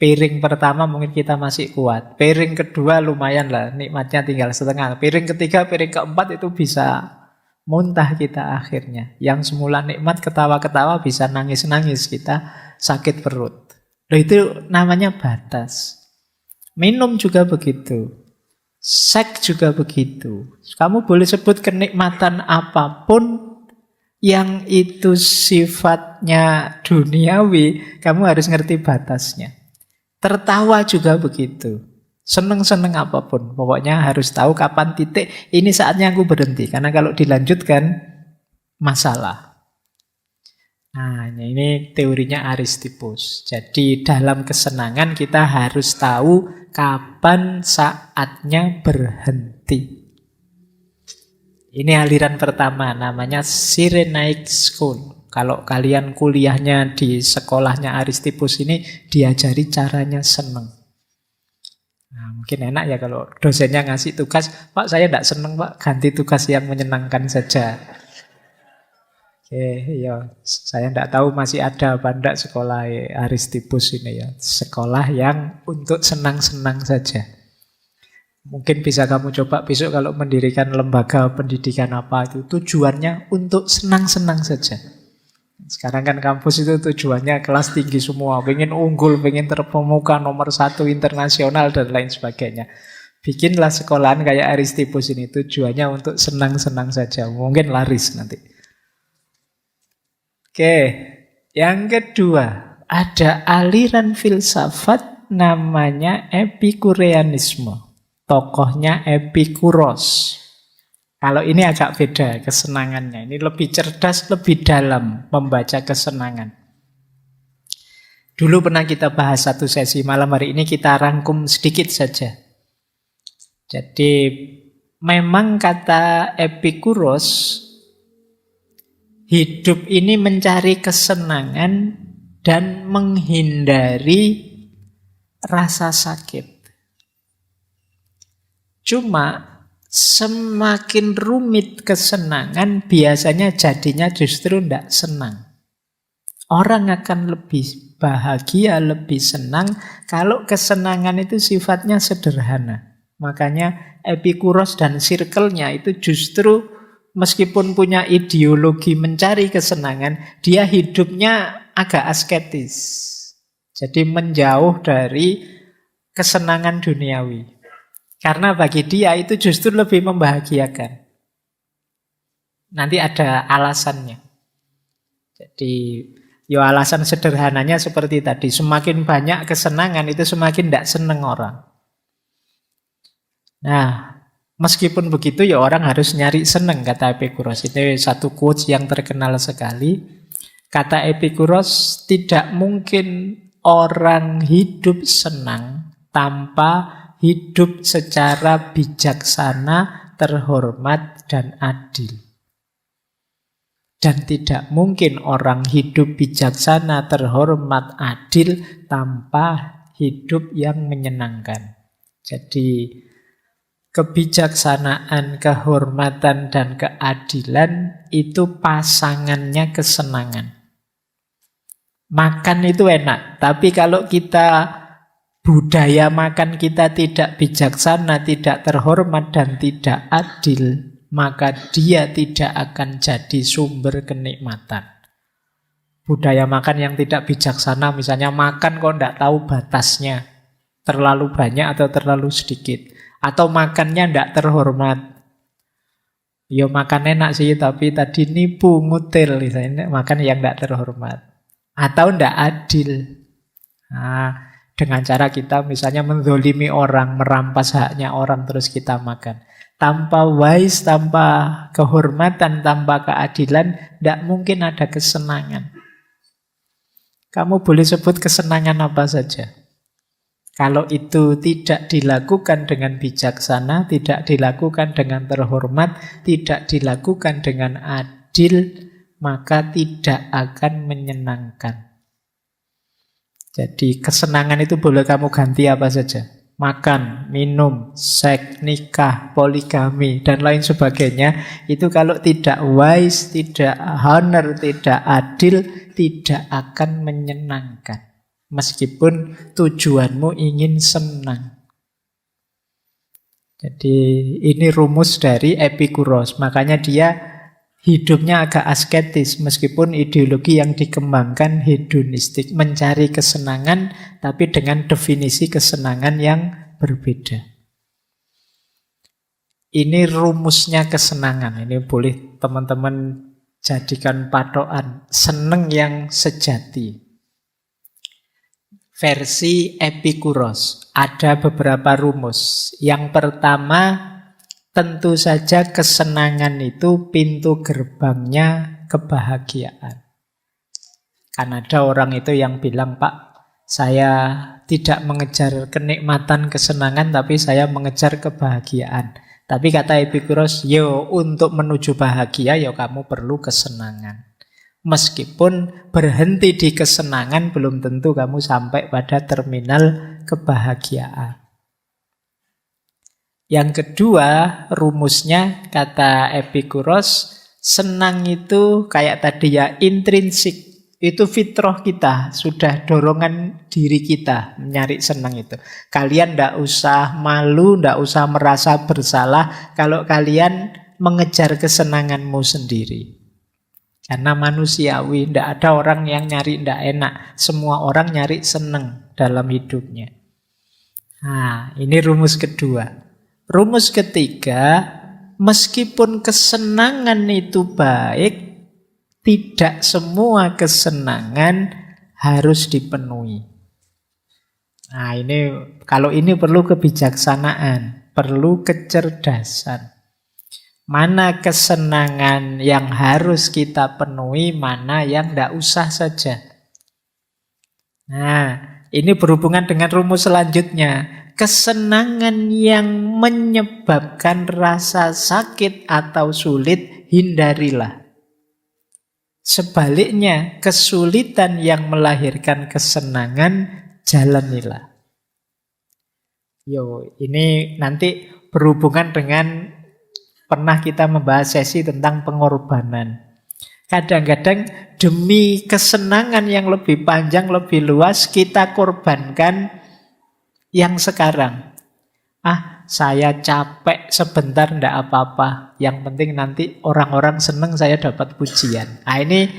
Piring pertama mungkin kita masih kuat, piring kedua lumayan lah, nikmatnya tinggal setengah. Piring ketiga, piring keempat itu bisa muntah kita akhirnya. Yang semula nikmat ketawa-ketawa bisa nangis-nangis kita, sakit perut. Loh, itu namanya batas. Minum juga begitu. Seks juga begitu. Kamu boleh sebut kenikmatan apapun yang itu sifatnya duniawi, kamu harus ngerti batasnya. Tertawa juga begitu. Seneng-seneng apapun, pokoknya harus tahu kapan titik, ini saatnya aku berhenti. Karena kalau dilanjutkan, masalah. Nah, ini teorinya Aristippus. Jadi dalam kesenangan kita harus tahu kapan saatnya berhenti. Ini aliran pertama, namanya Cyrenaic School. Kalau kalian kuliahnya di sekolahnya Aristippus ini, diajari caranya seneng. Nah, mungkin enak ya kalau dosennya ngasih tugas, Pak saya tidak seneng Pak, ganti tugas yang menyenangkan saja. Oke, ya, saya tidak tahu masih ada apa enggak sekolah Aristippus ini ya. Sekolah yang untuk senang-senang saja. Mungkin bisa kamu coba besok kalau mendirikan lembaga pendidikan apa itu, tujuannya untuk senang-senang saja. Sekarang kan kampus itu tujuannya kelas tinggi semua, pengen unggul, pengen terpemuka nomor 1 internasional dan lain sebagainya. Bikinlah sekolahan kayak Aristippus ini, tujuannya untuk senang-senang saja, mungkin laris nanti. Oke, yang kedua, ada aliran filsafat namanya Epikureanisme. Tokohnya Epikuros. Kalau ini agak beda kesenangannya. Ini lebih cerdas, lebih dalam membaca kesenangan. Dulu pernah kita bahas satu sesi, malam hari ini kita rangkum sedikit saja. Jadi memang kata Epikuros, hidup ini mencari kesenangan dan menghindari rasa sakit. Cuma Semakin rumit kesenangan, biasanya jadinya justru tidak senang. Orang akan lebih bahagia, lebih senang kalau kesenangan itu sifatnya sederhana. Makanya Epikuros dan circle-nya itu justru meskipun punya ideologi mencari kesenangan, dia hidupnya agak asketis. Jadi menjauh dari kesenangan duniawi. Karena bagi dia itu justru lebih membahagiakan. Nanti ada alasannya. Jadi alasan sederhananya seperti tadi. Semakin banyak kesenangan itu semakin tidak senang orang. Nah, meskipun begitu orang harus nyari senang, kata Epikuros. Itu satu quotes yang terkenal sekali. Kata Epikuros, tidak mungkin orang hidup senang tanpa hidup secara bijaksana, terhormat, dan adil. Dan tidak mungkin orang hidup bijaksana, terhormat, adil tanpa hidup yang menyenangkan. Jadi kebijaksanaan, kehormatan, dan keadilan itu pasangannya kesenangan. Makan itu enak, tapi kalau budaya makan kita tidak bijaksana, tidak terhormat, dan tidak adil, maka dia tidak akan jadi sumber kenikmatan. Budaya makan yang tidak bijaksana, misalnya makan kok tidak tahu batasnya, terlalu banyak atau terlalu sedikit, atau makannya tidak terhormat. Ya makan enak sih, tapi tadi nipu, ngutil, misalnya makan yang tidak terhormat. Atau tidak adil. Nah, dengan cara kita misalnya menzolimi orang, merampas haknya orang, terus kita makan. Tanpa wise, tanpa kehormatan, tanpa keadilan, tidak mungkin ada kesenangan. Kamu boleh sebut kesenangan apa saja. Kalau itu tidak dilakukan dengan bijaksana, tidak dilakukan dengan terhormat, tidak dilakukan dengan adil, maka tidak akan menyenangkan. Jadi kesenangan itu boleh kamu ganti apa saja. Makan, minum, seks, nikah, poligami, dan lain sebagainya. Itu kalau tidak wise, tidak honor, tidak adil, tidak akan menyenangkan. Meskipun tujuanmu ingin senang. Jadi ini rumus dari Epikuros. Makanya dia hidupnya agak asketis, meskipun ideologi yang dikembangkan hedonistik, mencari kesenangan, tapi dengan definisi kesenangan yang berbeda. Ini rumusnya kesenangan. Ini boleh teman-teman jadikan patokan. Seneng yang sejati. Versi Epikuros. Ada beberapa rumus. Yang pertama, tentu saja kesenangan itu pintu gerbangnya kebahagiaan. Kan ada orang itu yang bilang, Pak, saya tidak mengejar kenikmatan, kesenangan, tapi saya mengejar kebahagiaan. Tapi kata Epikuros, untuk menuju bahagia, kamu perlu kesenangan. Meskipun berhenti di kesenangan, belum tentu kamu sampai pada terminal kebahagiaan. Yang kedua, rumusnya kata Epikuros, senang itu kayak tadi intrinsik. Itu fitrah kita, sudah dorongan diri kita mencari senang itu. Kalian tidak usah malu, tidak usah merasa bersalah kalau kalian mengejar kesenanganmu sendiri. Karena manusiawi, tidak ada orang yang nyari tidak enak. Semua orang nyari senang dalam hidupnya. Nah, ini rumus kedua. Rumus ketiga, meskipun kesenangan itu baik, tidak semua kesenangan harus dipenuhi. Nah, kalau ini perlu kebijaksanaan, perlu kecerdasan. Mana kesenangan yang harus kita penuhi, mana yang tidak usah saja. Nah, ini berhubungan dengan rumus selanjutnya. Kesenangan yang menyebabkan rasa sakit atau sulit, hindarilah. Sebaliknya, kesulitan yang melahirkan kesenangan, jalanilah. Ini nanti berhubungan dengan pernah kita membahas sesi tentang pengorbanan. Kadang-kadang demi kesenangan yang lebih panjang, lebih luas, kita korbankan yang sekarang. Saya capek sebentar ndak apa-apa. Yang penting nanti orang-orang seneng saya dapat pujian. Ini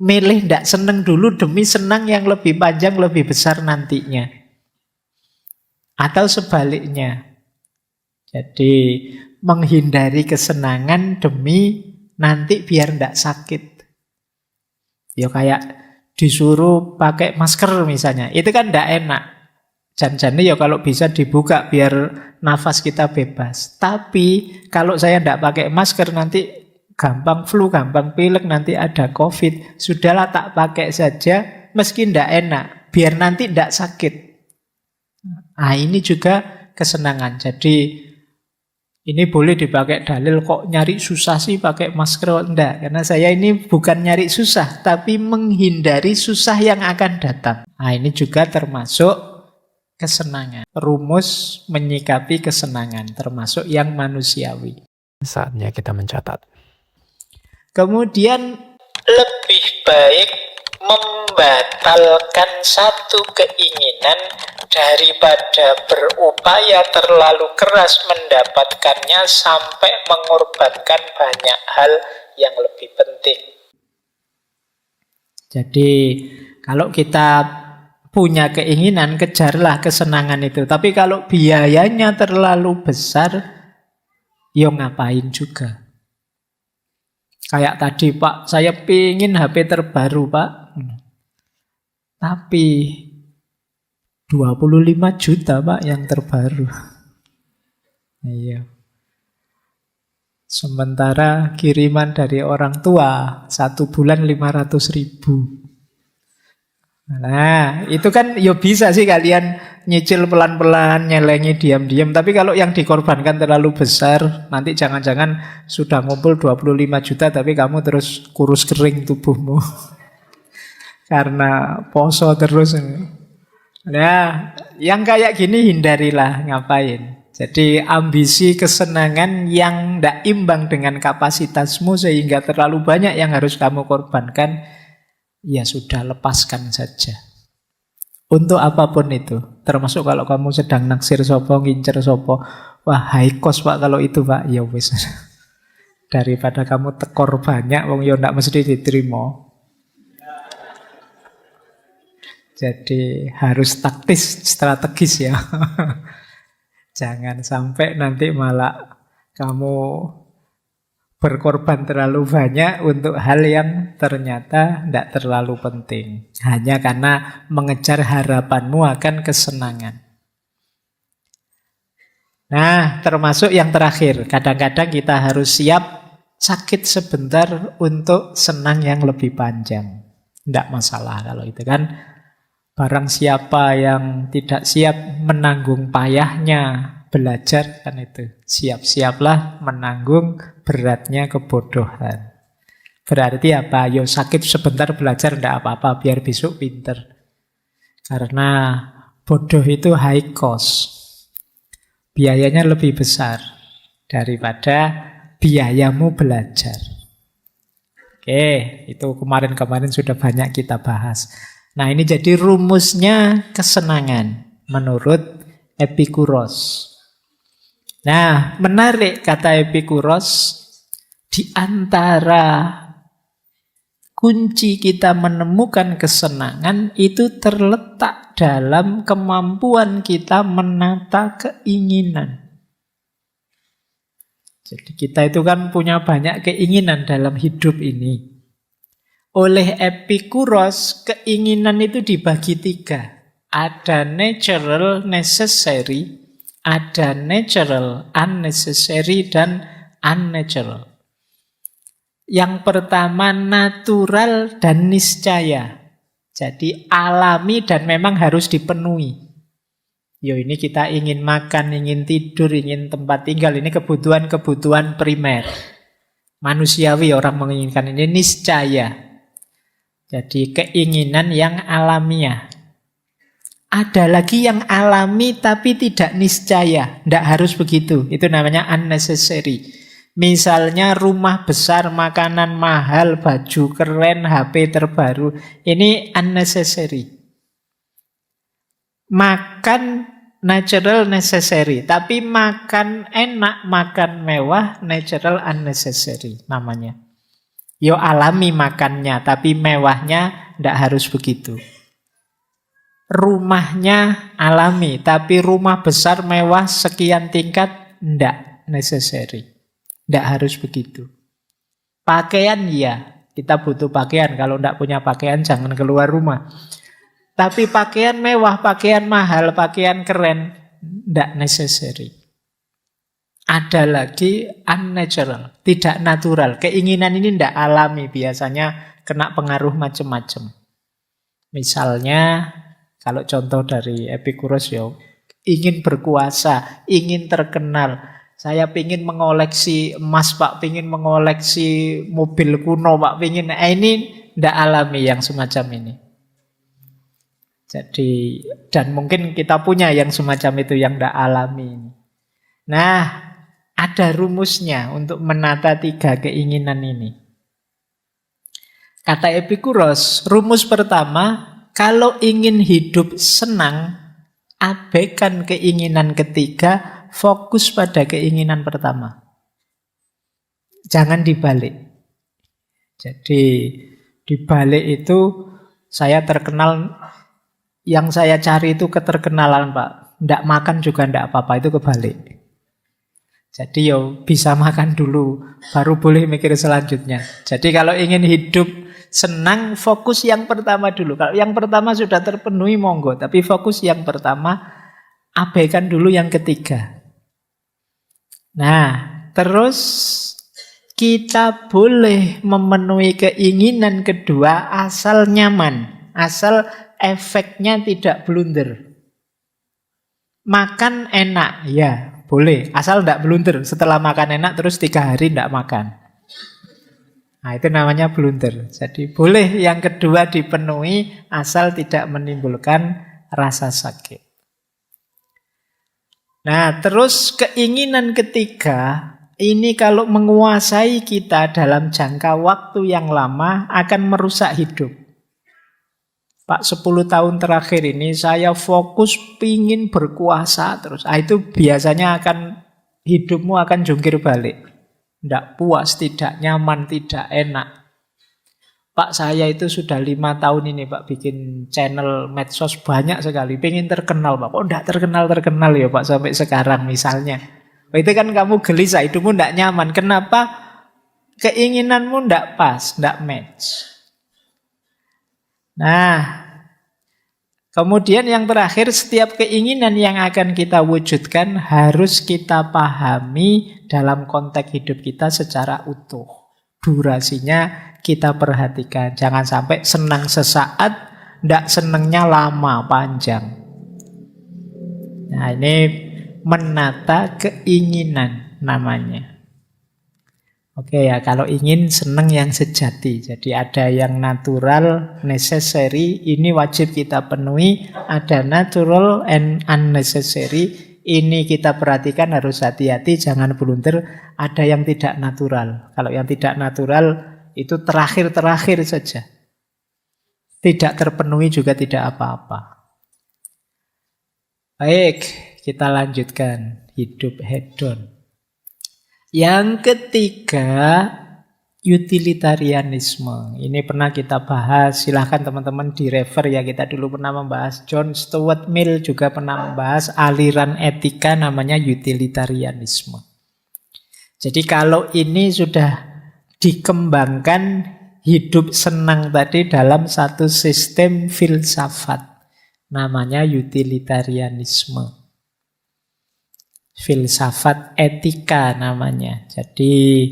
milih ndak seneng dulu demi senang yang lebih panjang, lebih besar nantinya. Atau sebaliknya. Jadi menghindari kesenangan demi nanti biar ndak sakit. Ya kayak disuruh pakai masker misalnya. Itu kan ndak enak. Jan-jane ya kalau bisa dibuka biar nafas kita bebas. Tapi kalau saya ndak pakai masker nanti gampang flu, gampang pilek, nanti ada COVID. Sudahlah tak pakai saja meski ndak enak. Biar nanti ndak sakit. Ini juga kesenangan. Jadi ini boleh dipakai dalil kok nyari susah sih pakai masker. Enggak, karena saya ini bukan nyari susah, tapi menghindari susah yang akan datang. Ini juga termasuk kesenangan. Rumus menyikapi kesenangan, termasuk yang manusiawi. Saatnya kita mencatat. Kemudian lebih baik membatalkan satu keinginan daripada berupaya terlalu keras mendapatkannya sampai mengorbankan banyak hal yang lebih penting. Jadi kalau kita punya keinginan, kejarlah kesenangan itu. Tapi kalau biayanya terlalu besar, ya ngapain juga. Kayak tadi, Pak, saya pingin HP terbaru, Pak. Tapi 25 juta, Pak, yang terbaru. Iya. Sementara kiriman dari orang tua 1 bulan 500.000. Nah, itu kan ya bisa sih kalian nyicil pelan-pelan, nyelengi diam-diam. Tapi kalau yang dikorbankan terlalu besar, nanti jangan-jangan sudah ngumpul 25 juta tapi kamu terus kurus kering tubuhmu. Karena poso terus. Nah, yang kayak gini hindarilah, ngapain. Jadi ambisi kesenangan yang tidak imbang dengan kapasitasmu sehingga terlalu banyak yang harus kamu korbankan, ya sudah, lepaskan saja. Untuk apapun itu. Termasuk kalau kamu sedang naksir sopo, ngincer sopo. Wah, high cost, Pak, kalau itu, Pak. Ya wis. Daripada kamu tekor banyak, wong yo ndak mesti diterima. Jadi harus taktis, strategis ya. Jangan sampai nanti malah kamu berkorban terlalu banyak untuk hal yang ternyata tidak terlalu penting. Hanya karena mengejar harapanmu akan kesenangan. Nah, termasuk yang terakhir. Kadang-kadang kita harus siap sakit sebentar untuk senang yang lebih panjang. Tidak masalah kalau itu kan. Barang siapa yang tidak siap menanggung payahnya belajar, kan itu. Siap-siaplah menanggung beratnya kebodohan. Berarti apa? Yo sakit sebentar belajar tidak apa-apa, biar besok pinter. Karena bodoh itu high cost. Biayanya lebih besar daripada biayamu belajar. Oke, itu kemarin-kemarin sudah banyak kita bahas. Nah, ini jadi rumusnya kesenangan menurut Epikuros. Nah, menarik kata Epikuros, di antara kunci kita menemukan kesenangan itu terletak dalam kemampuan kita menata keinginan. Jadi kita itu kan punya banyak keinginan dalam hidup ini. Oleh Epikuros, keinginan itu dibagi 3. Ada natural, necessary, ada natural, unnecessary, dan unnatural. Yang pertama natural dan niscaya. Jadi alami dan memang harus dipenuhi. Yo, ini kita ingin makan, ingin tidur, ingin tempat tinggal. Ini kebutuhan-kebutuhan primer. Manusiawi orang menginginkan ini niscaya. Jadi keinginan yang alamiah. Ada lagi yang alami tapi tidak niscaya. Tidak harus begitu. Itu namanya unnecessary. Misalnya rumah besar, makanan mahal, baju keren, HP terbaru. Ini unnecessary. Makan natural necessary. Tapi makan enak, makan mewah, natural unnecessary namanya. Yo alami makannya, tapi mewahnya ndak harus begitu. Rumahnya alami, tapi rumah besar mewah sekian tingkat ndak necessary. Ndak harus begitu. Pakaian ya, kita butuh pakaian. Kalau ndak punya pakaian jangan keluar rumah. Tapi pakaian mewah, pakaian mahal, pakaian keren, ndak necessary. Ada lagi unnatural, tidak natural. Keinginan ini ndak alami, biasanya kena pengaruh macam-macam. Misalnya, kalau contoh dari Epikuros ya, ingin berkuasa, ingin terkenal. Saya pingin mengoleksi emas, Pak, pingin mengoleksi mobil kuno, Pak, pingin. Ini ndak alami yang semacam ini. Jadi, dan mungkin kita punya yang semacam itu yang ndak alami. Nah, ada rumusnya untuk menata 3 keinginan ini. Kata Epikuros, rumus pertama, kalau ingin hidup senang, abaikan keinginan ketiga, fokus pada keinginan pertama. Jangan dibalik. Jadi dibalik itu saya terkenal, yang saya cari itu keterkenalan, Pak. Ndak makan juga ndak apa-apa, itu kebalik. Jadi yo bisa makan dulu, baru boleh mikir selanjutnya. Jadi kalau ingin hidup senang, fokus yang pertama dulu. Kalau yang pertama sudah terpenuhi, monggo. Tapi fokus yang pertama, abaikan dulu yang ketiga. Nah, terus kita boleh memenuhi keinginan kedua asal nyaman, asal efeknya tidak blunder. Makan enak, ya boleh, asal tidak blunder. Setelah makan enak terus 3 hari tidak makan. Nah, itu namanya blunder. Jadi boleh yang kedua dipenuhi asal tidak menimbulkan rasa sakit. Nah, terus keinginan ketiga, ini kalau menguasai kita dalam jangka waktu yang lama akan merusak hidup. Pak, 10 tahun terakhir ini saya fokus pingin berkuasa terus. Itu biasanya hidupmu akan jungkir balik. Tidak puas, tidak nyaman, tidak enak. Pak, saya itu sudah 5 tahun ini, Pak, bikin channel medsos banyak sekali. Pengen terkenal, Pak. Kok tidak terkenal ya, Pak, sampai sekarang misalnya. Itu kan kamu gelisah, hidupmu tidak nyaman. Kenapa? Keinginanmu tidak pas, tidak match. Nah, kemudian yang terakhir, setiap keinginan yang akan kita wujudkan harus kita pahami dalam konteks hidup kita secara utuh. Durasinya kita perhatikan. Jangan sampai senang sesaat, tidak senangnya lama, panjang. Nah, ini menata keinginan namanya. Oke ya, kalau ingin senang yang sejati. Jadi ada yang natural, necessary, ini wajib kita penuhi. Ada natural and unnecessary, ini kita perhatikan, harus hati-hati, jangan blunder. Ada yang tidak natural. Kalau yang tidak natural itu terakhir-terakhir saja. Tidak terpenuhi juga tidak apa-apa. Baik, kita lanjutkan hidup hedon. Yang ketiga, utilitarianisme. Ini pernah kita bahas, silahkan teman-teman direfer ya. Kita dulu pernah membahas, John Stuart Mill juga pernah membahas aliran etika namanya utilitarianisme. Jadi kalau ini sudah dikembangkan hidup senang tadi dalam satu sistem filsafat, namanya utilitarianisme. Filsafat etika namanya. Jadi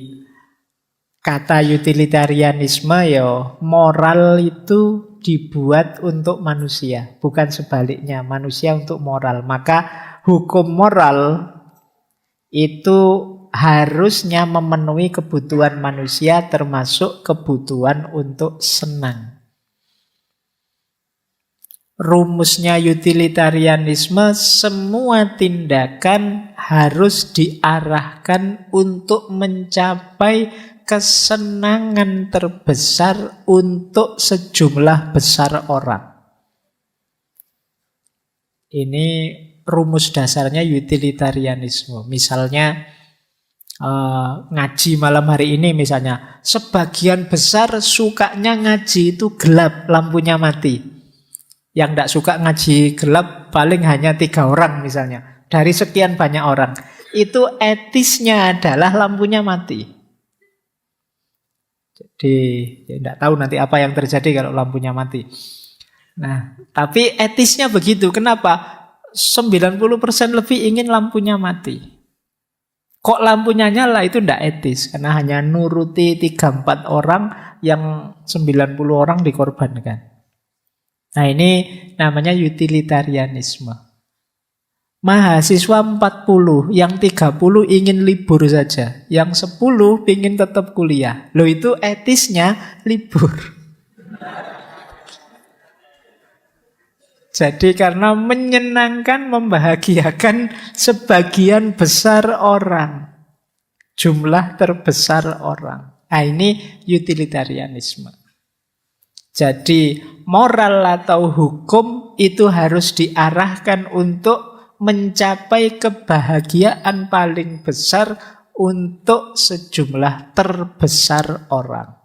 kata utilitarianisme ya, moral itu dibuat untuk manusia, bukan sebaliknya, manusia untuk moral. Maka hukum moral itu harusnya memenuhi kebutuhan manusia, termasuk kebutuhan untuk senang. Rumusnya utilitarianisme, semua tindakan harus diarahkan untuk mencapai kesenangan terbesar untuk sejumlah besar orang. Ini rumus dasarnya utilitarianisme. Misalnya ngaji malam hari ini misalnya, sebagian besar sukanya ngaji itu gelap, lampunya mati. Yang tidak suka ngaji gelap paling hanya 3 orang misalnya. Dari sekian banyak orang. Itu etisnya adalah lampunya mati. Jadi tidak tahu nanti apa yang terjadi kalau lampunya mati. Nah, tapi etisnya begitu. Kenapa? 90% lebih ingin lampunya mati. Kok lampunya nyala itu tidak etis. Karena hanya nuruti 3-4 orang yang 90 orang dikorbankan. Nah, ini namanya utilitarianisme. Mahasiswa 40, yang 30 ingin libur saja. Yang 10 ingin tetap kuliah. Loh, itu etisnya libur. Jadi karena menyenangkan, membahagiakan sebagian besar orang. Jumlah terbesar orang. Nah, ini utilitarianisme. Jadi moral atau hukum itu harus diarahkan untuk mencapai kebahagiaan paling besar untuk sejumlah terbesar orang.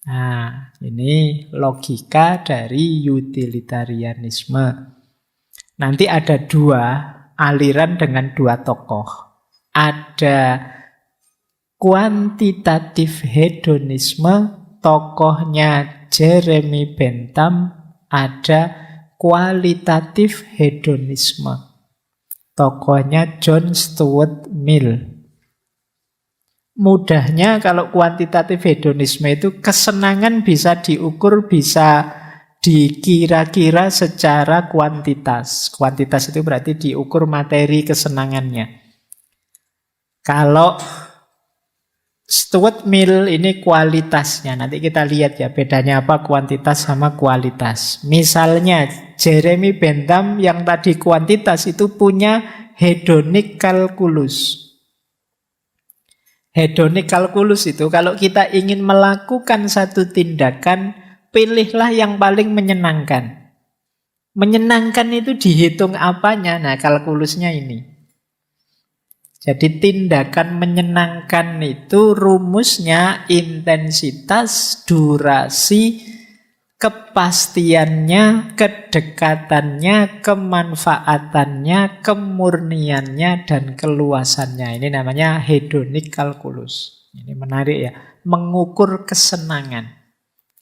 Nah, ini logika dari utilitarianisme. Nanti ada 2 aliran dengan 2 tokoh. Ada kuantitatif hedonisme, tokohnya Jeremy Bentham. Ada kualitatif hedonisme, tokohnya John Stuart Mill. Mudahnya kalau kuantitatif hedonisme itu kesenangan bisa diukur, bisa dikira-kira secara kuantitas. Kuantitas itu berarti diukur materi kesenangannya. Kalau Stuart Mill ini kualitasnya. Nanti kita lihat ya bedanya apa kuantitas sama kualitas. Misalnya Jeremy Bentham yang tadi kuantitas itu punya hedonic calculus. Hedonic calculus itu kalau kita ingin melakukan satu tindakan, pilihlah yang paling menyenangkan. Menyenangkan itu dihitung apanya? Nah, kalkulusnya ini. Jadi tindakan menyenangkan itu rumusnya intensitas, durasi, kepastiannya, kedekatannya, kemanfaatannya, kemurniannya, dan keluasannya. Ini namanya hedonic calculus. Ini menarik ya, mengukur kesenangan.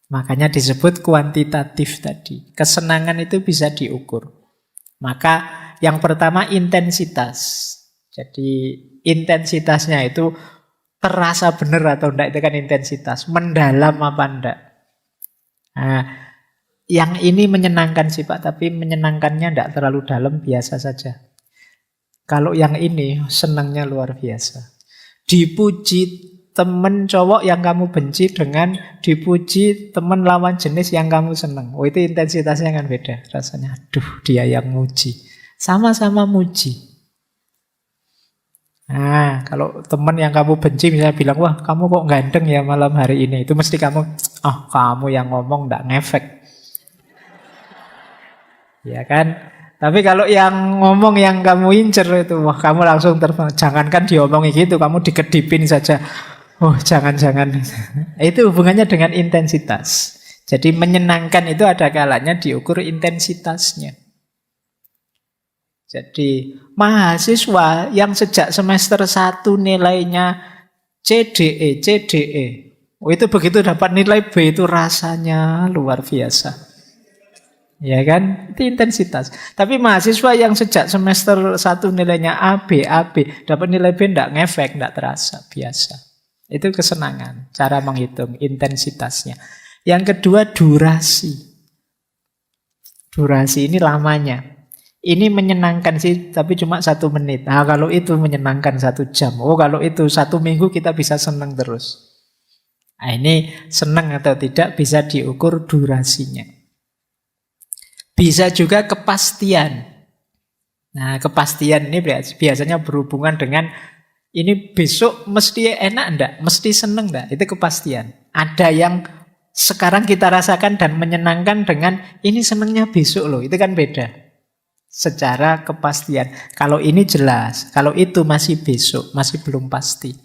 Makanya disebut kuantitatif tadi. Kesenangan itu bisa diukur. Maka yang pertama intensitas. Jadi intensitasnya itu terasa benar atau enggak, itu kan intensitas. Mendalam apa enggak. Nah, yang ini menyenangkan sih Pak, tapi menyenangkannya enggak terlalu dalam, biasa saja. Kalau yang ini senangnya luar biasa. Dipuji temen cowok yang kamu benci dengan dipuji temen lawan jenis yang kamu senang. Oh, itu intensitasnya kan beda. Rasanya, aduh dia yang muji. Sama-sama muji. Nah, kalau teman yang kamu benci misalnya bilang, wah kamu kok ganteng ya malam hari ini. Itu mesti kamu, oh kamu yang ngomong gak ngefek. Ya kan? Tapi kalau yang ngomong yang kamu incer itu, wah kamu langsung terbang. Jangankan diomongi gitu, kamu dikedipin saja. Oh jangan-jangan. Itu hubungannya dengan intensitas. Jadi menyenangkan itu ada kalanya diukur intensitasnya. Jadi mahasiswa yang sejak semester 1 nilainya CDE. Oh, itu begitu dapat nilai B itu rasanya luar biasa. Ya kan? Itu intensitas. Tapi mahasiswa yang sejak semester 1 nilainya AB, dapat nilai B enggak ngefek, enggak terasa, biasa. Itu kesenangan, cara menghitung intensitasnya. Yang kedua durasi. Durasi ini lamanya. Ini menyenangkan sih, tapi cuma 1 menit. Nah, kalau itu menyenangkan 1 jam. Oh, kalau itu 1 minggu kita bisa senang terus. Nah, ini senang atau tidak bisa diukur durasinya. Bisa juga kepastian. Nah, kepastian ini biasanya berhubungan dengan ini besok mesti enak enggak, mesti seneng enggak, itu kepastian. Ada yang sekarang kita rasakan dan menyenangkan dengan ini senengnya besok loh, itu kan beda. Secara kepastian. Kalau ini jelas, kalau itu masih besok, masih belum pasti.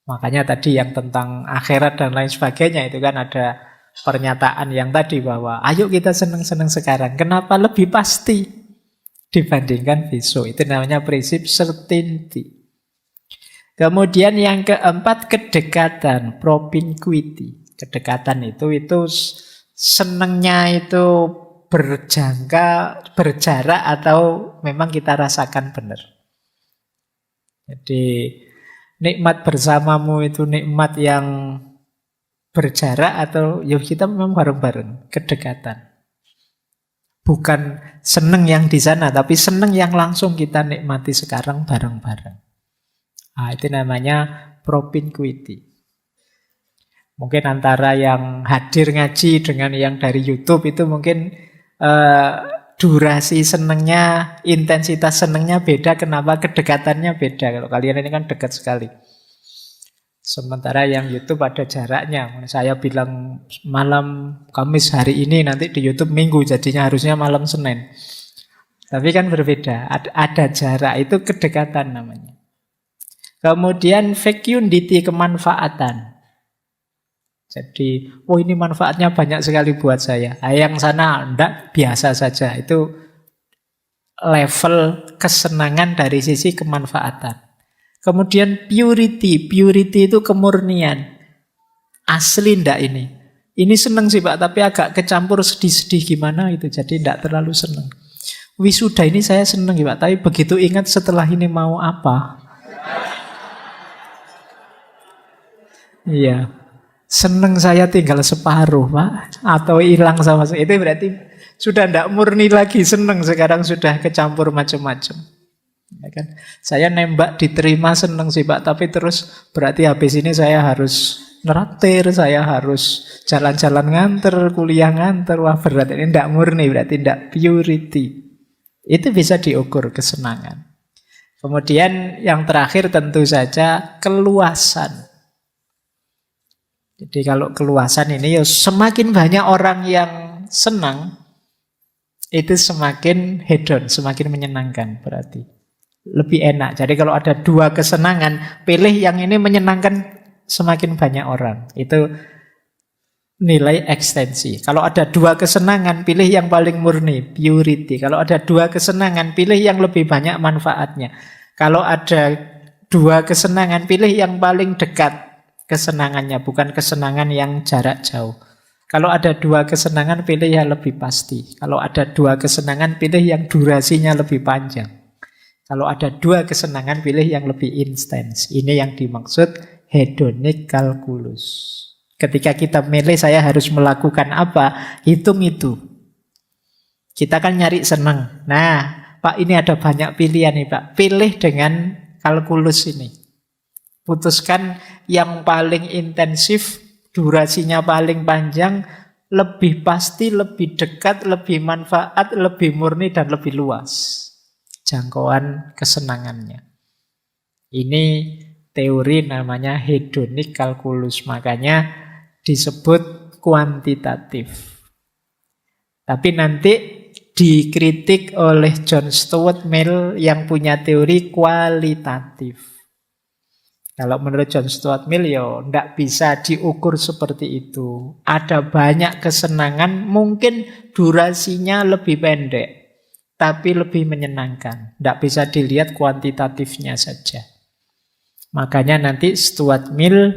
Makanya tadi yang tentang akhirat dan lain sebagainya itu kan ada pernyataan yang tadi bahwa ayo kita seneng-seneng sekarang. Kenapa lebih pasti dibandingkan besok? Itu namanya prinsip certainty. Kemudian yang keempat, kedekatan, propinquity. Kedekatan itu senengnya itu berjarak atau memang kita rasakan benar. Jadi nikmat bersamamu itu nikmat yang berjarak atau ya kita memang bareng-bareng, kedekatan. Bukan seneng yang di sana, tapi seneng yang langsung kita nikmati sekarang bareng-bareng. Nah, itu namanya propinquity. Mungkin antara yang hadir ngaji dengan yang dari YouTube itu mungkin durasi senengnya, intensitas senengnya beda. Kenapa? Kedekatannya beda. Kalau kalian ini kan dekat sekali. Sementara yang YouTube ada jaraknya. Saya bilang malam Kamis hari ini, nanti di YouTube Minggu, jadinya harusnya malam Senin. Tapi kan berbeda. Ada jarak, itu kedekatan namanya. Kemudian fecundity, kemanfaatan. Jadi, ini manfaatnya banyak sekali buat saya. Yang sana enggak, biasa saja. Itu level kesenangan dari sisi kemanfaatan. Kemudian purity. Purity itu kemurnian. Asli enggak ini? Ini seneng sih Pak, tapi agak kecampur sedih-sedih gimana itu. Jadi enggak terlalu seneng. Wisuda ini saya seneng ya Pak, tapi begitu ingat setelah ini mau apa? Iya. Seneng saya tinggal separuh Pak, atau hilang sama sekali. Itu berarti sudah tidak murni lagi seneng, sekarang sudah kecampur macam-macam. Ya kan? Saya nembak diterima seneng sih Pak, tapi terus berarti habis ini saya harus neraktir, saya harus jalan-jalan nganter, kuliah nganter. Wah berat, ini tidak murni, berarti tidak purity. Itu bisa diukur kesenangan. Kemudian yang terakhir tentu saja keluasan. Jadi kalau keluasan ini ya semakin banyak orang yang senang, itu semakin hedon, semakin menyenangkan berarti. Lebih enak. Jadi kalau ada dua kesenangan, pilih yang ini menyenangkan semakin banyak orang. Itu nilai ekstensi. Kalau ada dua kesenangan, pilih yang paling murni, purity. Kalau ada dua kesenangan, pilih yang lebih banyak manfaatnya. Kalau ada dua kesenangan, pilih yang paling dekat kesenangannya, bukan kesenangan yang jarak jauh. Kalau ada dua kesenangan, pilih yang lebih pasti. Kalau ada dua kesenangan, pilih yang durasinya lebih panjang. Kalau ada dua kesenangan, pilih yang lebih intens. Ini yang dimaksud hedonic calculus. Ketika kita milih saya harus melakukan apa, hitung itu. Kita kan nyari senang. Nah, Pak ini ada banyak pilihan nih Pak. Pilih dengan kalkulus ini. Putuskan yang paling intensif, durasinya paling panjang, lebih pasti, lebih dekat, lebih manfaat, lebih murni, dan lebih luas jangkauan kesenangannya. Ini teori namanya hedonic calculus, makanya disebut kuantitatif. Tapi nanti dikritik oleh John Stuart Mill yang punya teori kualitatif. Kalau menurut John Stuart Mill ya tidak bisa diukur seperti itu. Ada banyak kesenangan, mungkin durasinya lebih pendek, tapi lebih menyenangkan. Tidak bisa dilihat kuantitatifnya saja. Makanya nanti Stuart Mill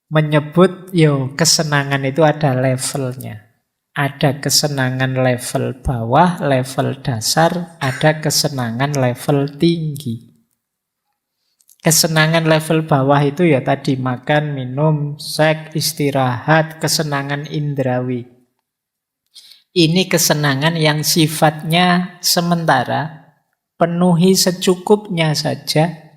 menyebut, kesenangan itu ada levelnya. Ada kesenangan level bawah, level dasar, ada kesenangan level tinggi. Kesenangan level bawah itu ya tadi makan, minum, seks, istirahat, kesenangan indrawi. Ini kesenangan yang sifatnya sementara, penuhi secukupnya saja,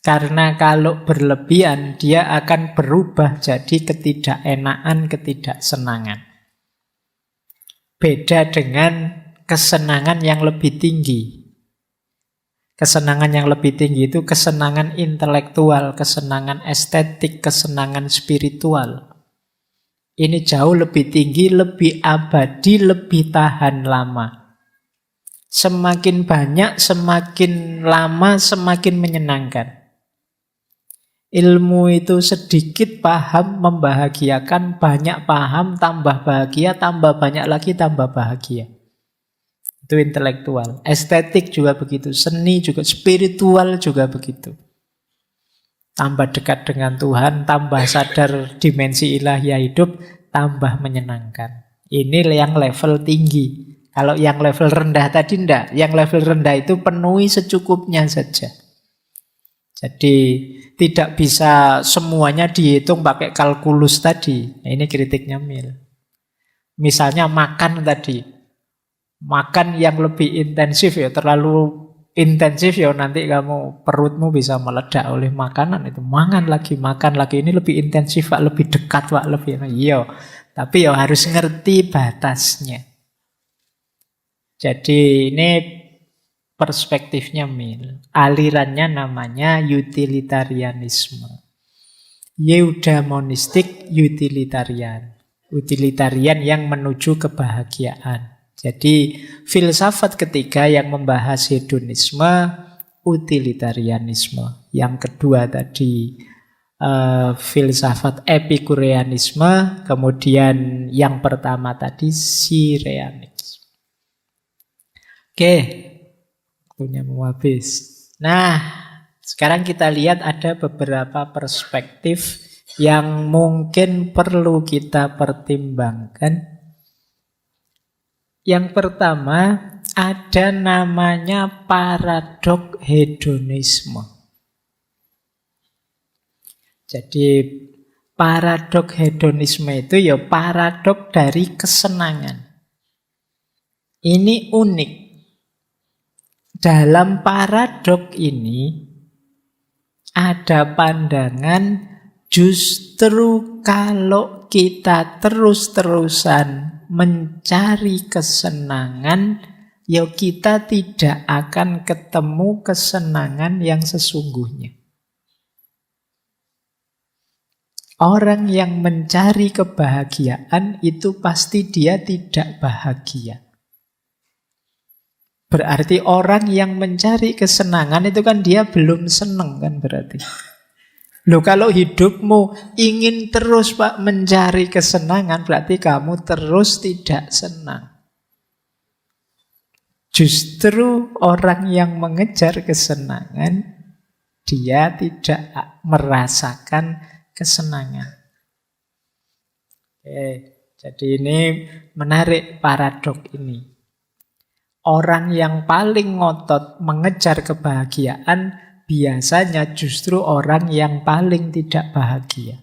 karena kalau berlebihan dia akan berubah jadi ketidakenaan, ketidaksenangan. Beda dengan kesenangan yang lebih tinggi. Kesenangan yang lebih tinggi itu kesenangan intelektual, kesenangan estetik, kesenangan spiritual. Ini jauh lebih tinggi, lebih abadi, lebih tahan lama. Semakin banyak, semakin lama, semakin menyenangkan. Ilmu itu sedikit paham, membahagiakan, banyak paham, tambah bahagia, tambah banyak lagi, tambah bahagia. Itu intelektual. Estetik juga begitu, seni juga, spiritual juga begitu. Tambah dekat dengan Tuhan, tambah sadar dimensi ilahiyah hidup, tambah menyenangkan. Ini yang level tinggi. Kalau yang level rendah tadi enggak. Yang level rendah itu penuhi secukupnya saja. Jadi tidak bisa semuanya dihitung pakai kalkulus tadi. Nah, ini kritiknya Mill. Misalnya makan tadi. Makan yang lebih intensif ya, terlalu intensif ya nanti kamu perutmu bisa meledak oleh makanan itu. Makan lagi, ini lebih intensif Pak, lebih dekat Pak, lebih. Iya, tapi ya harus ngerti batasnya. Jadi ini perspektifnya Mill. Alirannya namanya utilitarianisme. Eudaimonistik utilitarian. Utilitarian yang menuju kebahagiaan. Jadi filsafat ketiga yang membahas hedonisme, utilitarianisme. Yang kedua tadi filsafat epikureanisme, kemudian yang pertama tadi sireanisme. Oke, waktunya mau habis. Nah, sekarang kita lihat ada beberapa perspektif yang mungkin perlu kita pertimbangkan. Yang pertama, ada namanya paradok hedonisme. Jadi paradok hedonisme itu ya paradok dari kesenangan. Ini unik. Dalam paradok ini ada pandangan justru kalau kita terus-terusan mencari kesenangan, ya kita tidak akan ketemu kesenangan yang sesungguhnya. Orang yang mencari kebahagiaan itu pasti dia tidak bahagia. Berarti orang yang mencari kesenangan itu kan dia belum senang kan berarti. Loh kalau hidupmu ingin terus Pak mencari kesenangan, berarti kamu terus tidak senang. Justru orang yang mengejar kesenangan, dia tidak merasakan kesenangan. Jadi ini menarik paradok ini. Orang yang paling ngotot mengejar kebahagiaan biasanya justru orang yang paling tidak bahagia.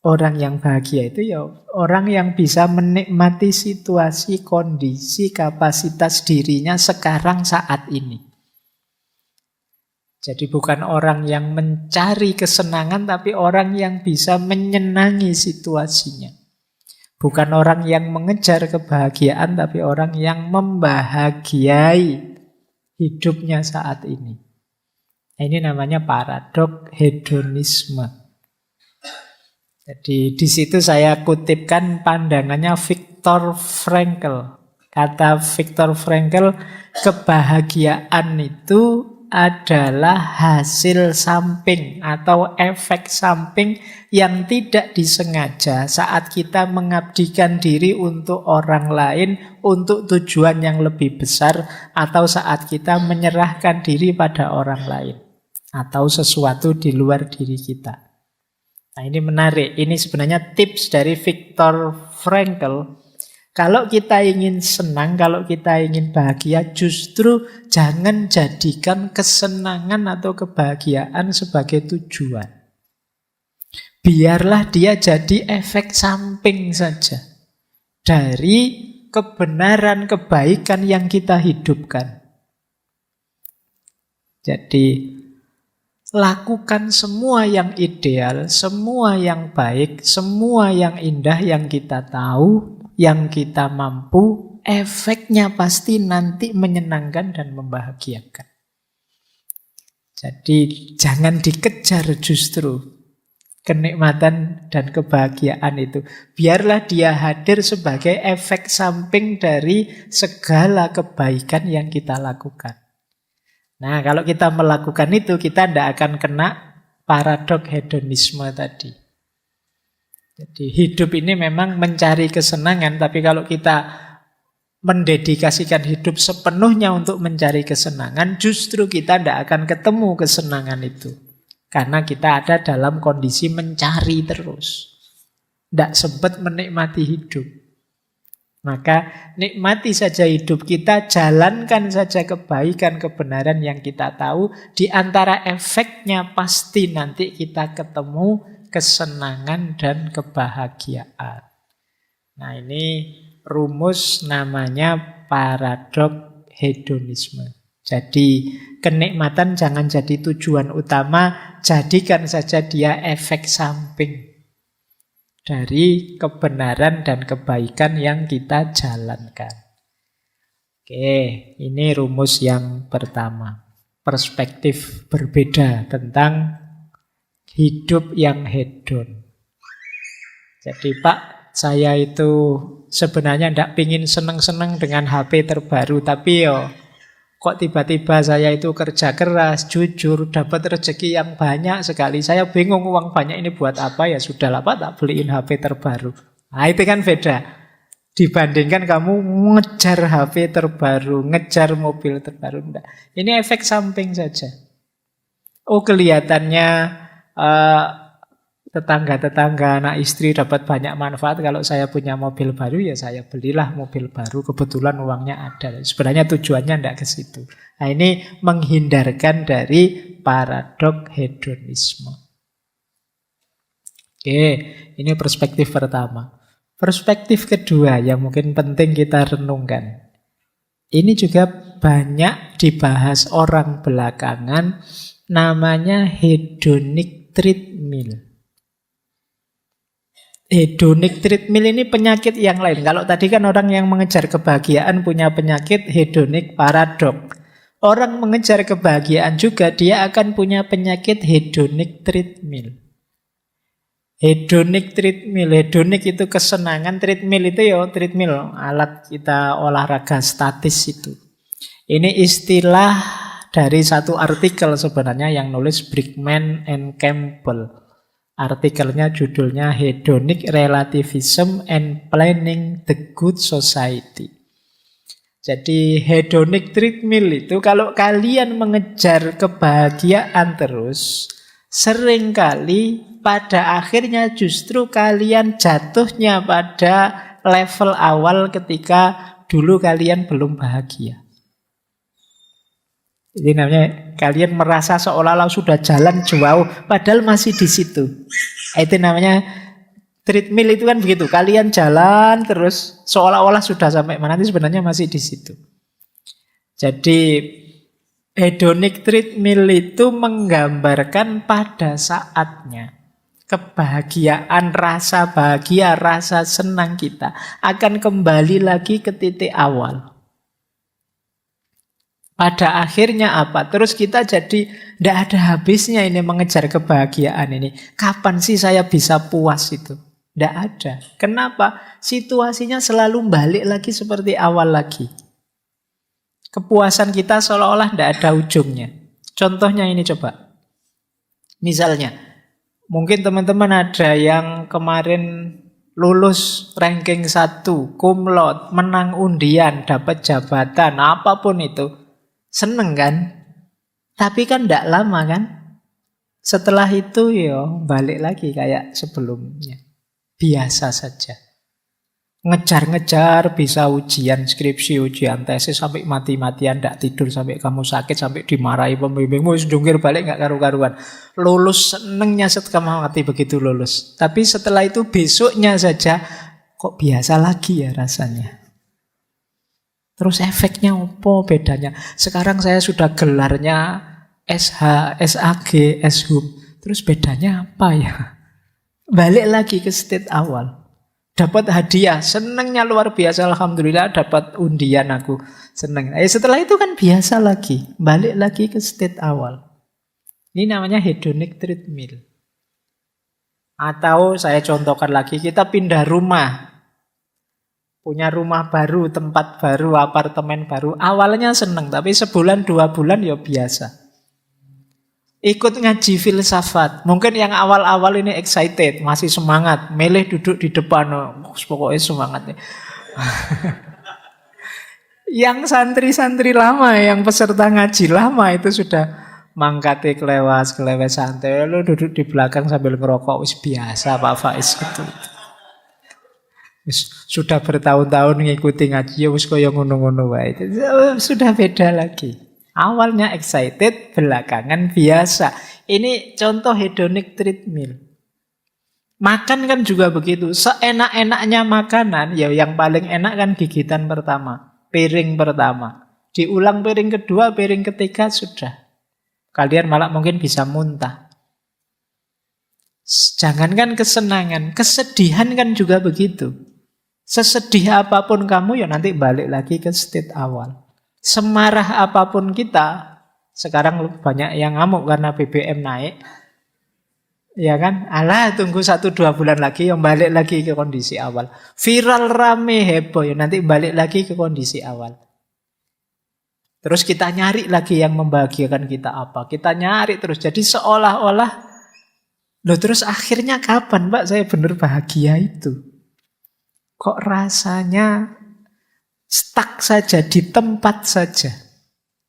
Orang yang bahagia itu ya orang yang bisa menikmati situasi, kondisi, kapasitas dirinya sekarang saat ini. Jadi bukan orang yang mencari kesenangan, tapi orang yang bisa menyenangi situasinya. Bukan orang yang mengejar kebahagiaan, tapi orang yang membahagiai hidupnya saat ini. Ini namanya paradok hedonisme. Jadi di situ saya kutipkan pandangannya Viktor Frankl. Kata Viktor Frankl, kebahagiaan itu adalah hasil samping atau efek samping yang tidak disengaja saat kita mengabdikan diri untuk orang lain, untuk tujuan yang lebih besar, atau saat kita menyerahkan diri pada orang lain atau sesuatu di luar diri kita. Nah ini menarik, ini sebenarnya tips dari Viktor Frankl. Kalau kita ingin senang, kalau kita ingin bahagia, justru jangan jadikan kesenangan atau kebahagiaan sebagai tujuan. Biarlah dia jadi efek samping saja dari kebenaran, kebaikan yang kita hidupkan. Jadi lakukan semua yang ideal, semua yang baik, semua yang indah yang kita tahu, yang kita mampu, efeknya pasti nanti menyenangkan dan membahagiakan. Jadi jangan dikejar justru kenikmatan dan kebahagiaan itu. Biarlah dia hadir sebagai efek samping dari segala kebaikan yang kita lakukan. Nah, kalau kita melakukan itu, kita tidak akan kena paradok hedonisme tadi. Jadi hidup ini memang mencari kesenangan, tapi kalau kita mendedikasikan hidup sepenuhnya untuk mencari kesenangan, justru kita tidak akan ketemu kesenangan itu. Karena kita ada dalam kondisi mencari terus. Tidak sempat menikmati hidup. Maka nikmati saja hidup kita, jalankan saja kebaikan, kebenaran yang kita tahu. Di antara efeknya pasti nanti kita ketemu kesenangan dan kebahagiaan. Nah, ini rumus namanya paradok hedonisme. Jadi kenikmatan jangan jadi tujuan utama, jadikan saja dia efek samping dari kebenaran dan kebaikan yang kita jalankan. Oke, ini rumus yang pertama. Perspektif berbeda tentang hidup yang hedon. Jadi Pak, saya itu sebenarnya tidak pingin seneng-seneng dengan HP terbaru, tapi kok tiba-tiba saya itu kerja keras, jujur, dapat rezeki yang banyak sekali. Saya bingung uang banyak ini buat apa, ya sudahlah Pak, tak beliin HP terbaru. Nah, itu kan beda. Dibandingkan kamu ngejar HP terbaru, ngejar mobil terbaru. Enggak. Ini efek samping saja. Oh, kelihatannya tetangga-tetangga, anak istri dapat banyak manfaat. Kalau saya punya mobil baru, ya saya belilah mobil baru. Kebetulan uangnya ada. Sebenarnya tujuannya tidak ke situ. Nah, ini menghindarkan dari paradok hedonisme. Oke, ini perspektif pertama. Perspektif kedua yang mungkin penting kita renungkan. Ini juga banyak dibahas orang belakangan, namanya hedonic treadmill. Hedonic treadmill ini penyakit yang lain. Kalau tadi kan orang yang mengejar kebahagiaan punya penyakit hedonic paradok. Orang mengejar kebahagiaan juga dia akan punya penyakit hedonic treadmill. Hedonic treadmill, hedonic itu kesenangan, treadmill itu treadmill, alat kita olahraga statis itu. Ini istilah dari satu artikel sebenarnya yang nulis Brickman and Campbell. Artikelnya judulnya Hedonic Relativism and Planning the Good Society. Jadi hedonic treadmill itu kalau kalian mengejar kebahagiaan terus, seringkali pada akhirnya justru kalian jatuhnya pada level awal ketika dulu kalian belum bahagia. Ini namanya kalian merasa seolah-olah sudah jalan jauh, padahal masih di situ. Itu namanya treadmill itu kan begitu. Kalian jalan terus seolah-olah sudah sampai mana, nanti sebenarnya masih di situ. Jadi hedonic treadmill itu menggambarkan pada saatnya kebahagiaan, rasa bahagia, rasa senang kita akan kembali lagi ke titik awal. Pada akhirnya apa? Terus kita jadi tidak ada habisnya ini mengejar kebahagiaan ini. Kapan sih saya bisa puas itu? Tidak ada. Kenapa? Situasinya selalu balik lagi seperti awal lagi. Kepuasan kita seolah-olah tidak ada ujungnya. Contohnya ini coba. Misalnya, mungkin teman-teman ada yang kemarin lulus ranking 1, cum laude, menang undian, dapat jabatan, apapun itu. Seneng kan? Tapi kan tidak lama kan? Setelah itu balik lagi kayak sebelumnya. Biasa saja. Ngejar-ngejar bisa ujian skripsi, ujian tesis sampai mati-matian, tidak tidur sampai kamu sakit, sampai dimarahi pembimbingmu, sedungkir balik nggak karu-karuan. Lulus senengnya setelah mati begitu lulus. Tapi setelah itu besoknya saja kok biasa lagi ya rasanya. Terus efeknya apa bedanya? Sekarang saya sudah gelarnya SH, SAG, SHUM. Terus bedanya apa ya? Balik lagi ke state awal. dapat hadiah, senengnya luar biasa, alhamdulillah dapat undian aku, seneng. Setelah itu kan biasa lagi, balik lagi ke state awal. Ini namanya hedonic treadmill. Atau saya contohkan lagi, kita pindah rumah, punya rumah baru, tempat baru, apartemen baru. Awalnya seneng, tapi sebulan 2 bulan ya biasa. Ikut ngaji filsafat. Mungkin yang awal-awal ini excited, masih semangat. Meleh duduk di depan, pokoknya semangat nih. Yang santri-santri lama, yang peserta ngaji lama itu sudah mangkate kelewes santai. Lu duduk di belakang sambil ngerokok, wis biasa Pak Faiz itu. Sudah bertahun-tahun ngikuti ngaji, ya wis kaya ngono-ngono wae. Sudah beda lagi. Awalnya excited, belakangan biasa. Ini contoh hedonic treadmill. Makan kan juga begitu. Seenak-enaknya makanan, ya yang paling enak kan gigitan pertama, piring pertama. Diulang piring kedua, piring ketiga, sudah. Kalian malah mungkin bisa muntah. Jangankan kesenangan, kesedihan kan juga begitu. Sesedih apapun kamu, ya nanti balik lagi ke state awal. Semarah apapun kita, sekarang banyak yang ngamuk karena BBM naik. Ya kan? Alah, tunggu 1-2 bulan lagi yang balik lagi ke kondisi awal. Viral rame heboh, ya nanti balik lagi ke kondisi awal. Terus kita nyari lagi yang membahagiakan kita apa. Kita nyari terus. Jadi seolah-olah, loh terus akhirnya kapan Pak saya benar bahagia itu? Kok rasanya stuck saja, di tempat saja.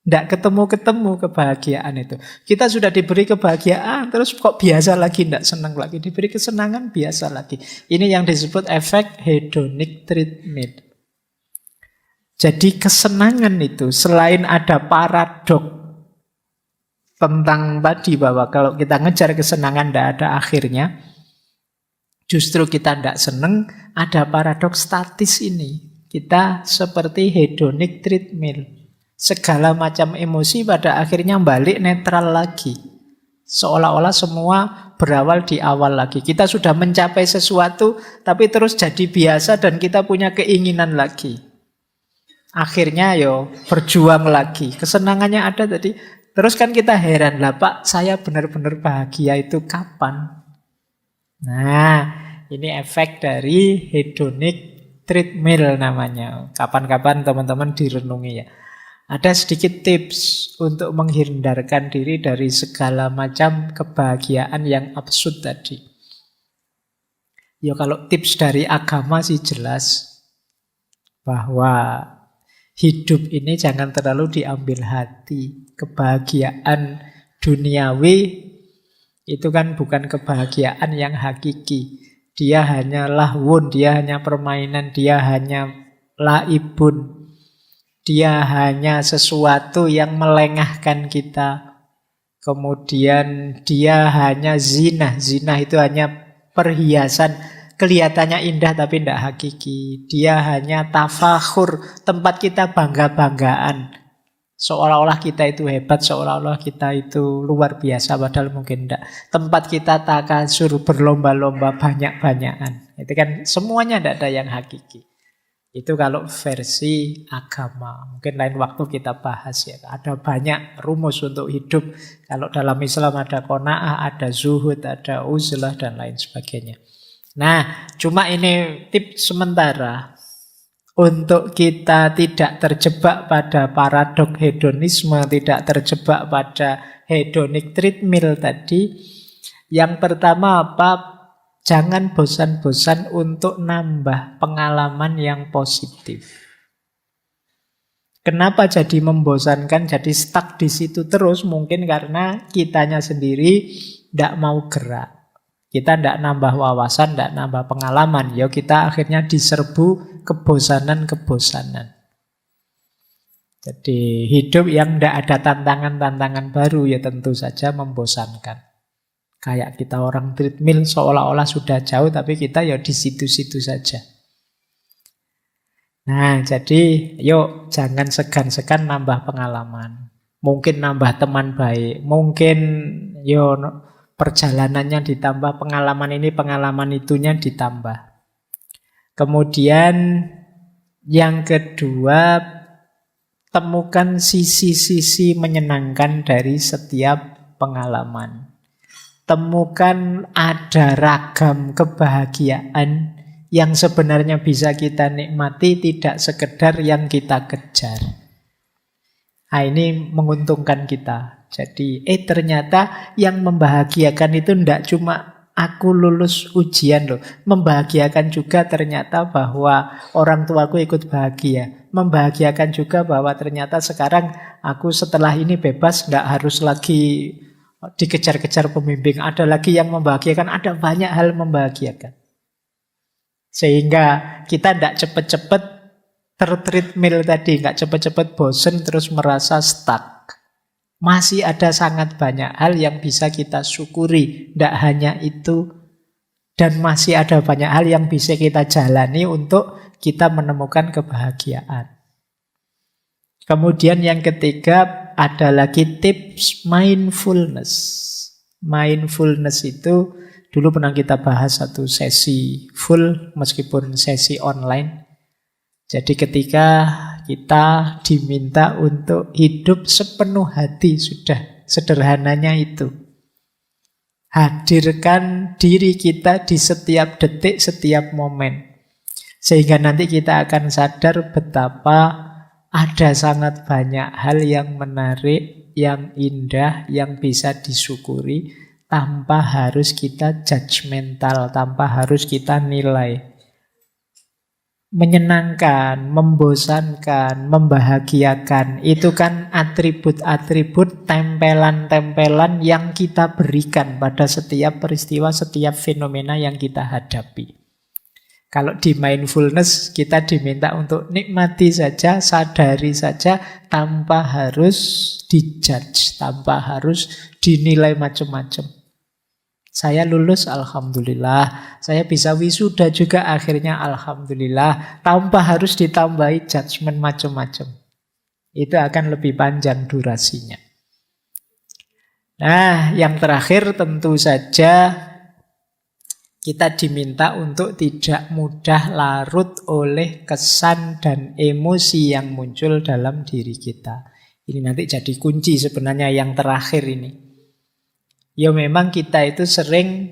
Tidak ketemu-ketemu kebahagiaan itu. Kita sudah diberi kebahagiaan, terus kok biasa lagi, tidak senang lagi. Diberi kesenangan, biasa lagi. Ini yang disebut efek hedonic treadmill. Jadi kesenangan itu, selain ada paradok tentang tadi bahwa kalau kita ngejar kesenangan tidak ada akhirnya, justru kita tidak senang, ada paradok statis ini. Kita seperti hedonic treadmill. Segala macam emosi pada akhirnya balik netral lagi. Seolah-olah semua berawal di awal lagi. Kita sudah mencapai sesuatu, tapi terus jadi biasa dan kita punya keinginan lagi. Akhirnya yo berjuang lagi. Kesenangannya ada tadi. Terus kan kita heran, lah Pak, saya benar-benar bahagia itu kapan? Nah, ini efek dari hedonic treadmill namanya. Kapan-kapan teman-teman direnungi ya. Ada sedikit tips untuk menghindarkan diri dari segala macam kebahagiaan yang absurd tadi. Ya kalau tips dari agama sih jelas bahwa hidup ini jangan terlalu diambil hati. Kebahagiaan duniawi itu kan bukan kebahagiaan yang hakiki. Dia hanya lahwun, dia hanya permainan, dia hanya laibun. Dia hanya sesuatu yang melengahkan kita. Kemudian dia hanya zina. Zina itu hanya perhiasan. Kelihatannya indah tapi tidak hakiki. Dia hanya tafakhur, tempat kita bangga-banggaan. Seolah-olah kita itu hebat, seolah-olah kita itu luar biasa, padahal mungkin tidak. Tempat kita takasur, berlomba-lomba, banyak-banyakan. Itu kan semuanya tidak ada yang hakiki. Itu kalau versi agama. Mungkin lain waktu kita bahas ya. Ada banyak rumus untuk hidup. Kalau dalam Islam ada qanaah, ada zuhud, ada uzlah, dan lain sebagainya. Nah, cuma ini tips sementara. Untuk kita tidak terjebak pada paradok hedonisme, tidak terjebak pada hedonic treadmill tadi. Yang pertama apa? Jangan bosan-bosan untuk nambah pengalaman yang positif. Kenapa jadi membosankan, jadi stuck di situ terus? Mungkin karena kitanya sendiri tidak mau gerak. Kita tidak nambah wawasan, tidak nambah pengalaman. Ya kita akhirnya diserbu kebosanan-kebosanan. Jadi hidup yang tidak ada tantangan-tantangan baru ya tentu saja membosankan. Kayak kita orang treadmill seolah-olah sudah jauh tapi kita ya di situ-situ saja. Nah jadi yuk jangan segan-segan nambah pengalaman. Mungkin nambah teman baik. Mungkin perjalanannya ditambah, pengalaman ini, pengalaman itunya ditambah. Kemudian yang kedua, temukan sisi-sisi menyenangkan dari setiap pengalaman. Temukan ada ragam kebahagiaan yang sebenarnya bisa kita nikmati, tidak sekedar yang kita kejar. Nah, ini menguntungkan kita. Jadi, ternyata yang membahagiakan itu tidak cuma aku lulus ujian loh. Membahagiakan juga ternyata bahwa orang tuaku ikut bahagia. Membahagiakan juga bahwa ternyata sekarang aku setelah ini bebas, nggak harus lagi dikejar-kejar pembimbing. Ada lagi yang membahagiakan, ada banyak hal membahagiakan. Sehingga kita tidak cepat-cepat tertreadmill tadi, nggak cepat-cepat bosen terus merasa stuck. Masih ada sangat banyak hal yang bisa kita syukuri, tidak hanya itu. Dan masih ada banyak hal yang bisa kita jalani untuk kita menemukan kebahagiaan. Kemudian yang ketiga, ada lagi tips mindfulness. Mindfulness itu dulu pernah kita bahas satu sesi full meskipun sesi online. Jadi ketika kita diminta untuk hidup sepenuh hati, sudah sederhananya itu. Hadirkan diri kita di setiap detik, setiap momen. Sehingga nanti kita akan sadar betapa ada sangat banyak hal yang menarik, yang indah, yang bisa disyukuri tanpa harus kita judgmental, tanpa harus kita nilai. Menyenangkan, membosankan, membahagiakan, itu kan atribut-atribut, tempelan-tempelan yang kita berikan pada setiap peristiwa, setiap fenomena yang kita hadapi. Kalau di mindfulness kita diminta untuk nikmati saja, sadari saja, tanpa harus dijudge, tanpa harus dinilai macam-macam. Saya lulus, alhamdulillah. Saya bisa wisuda juga akhirnya, alhamdulillah. Tanpa harus ditambahi judgement macam-macam. Itu akan lebih panjang durasinya. Nah, yang terakhir tentu saja kita diminta untuk tidak mudah larut oleh kesan dan emosi yang muncul dalam diri kita. Ini nanti jadi kunci sebenarnya yang terakhir ini. Ya memang kita itu sering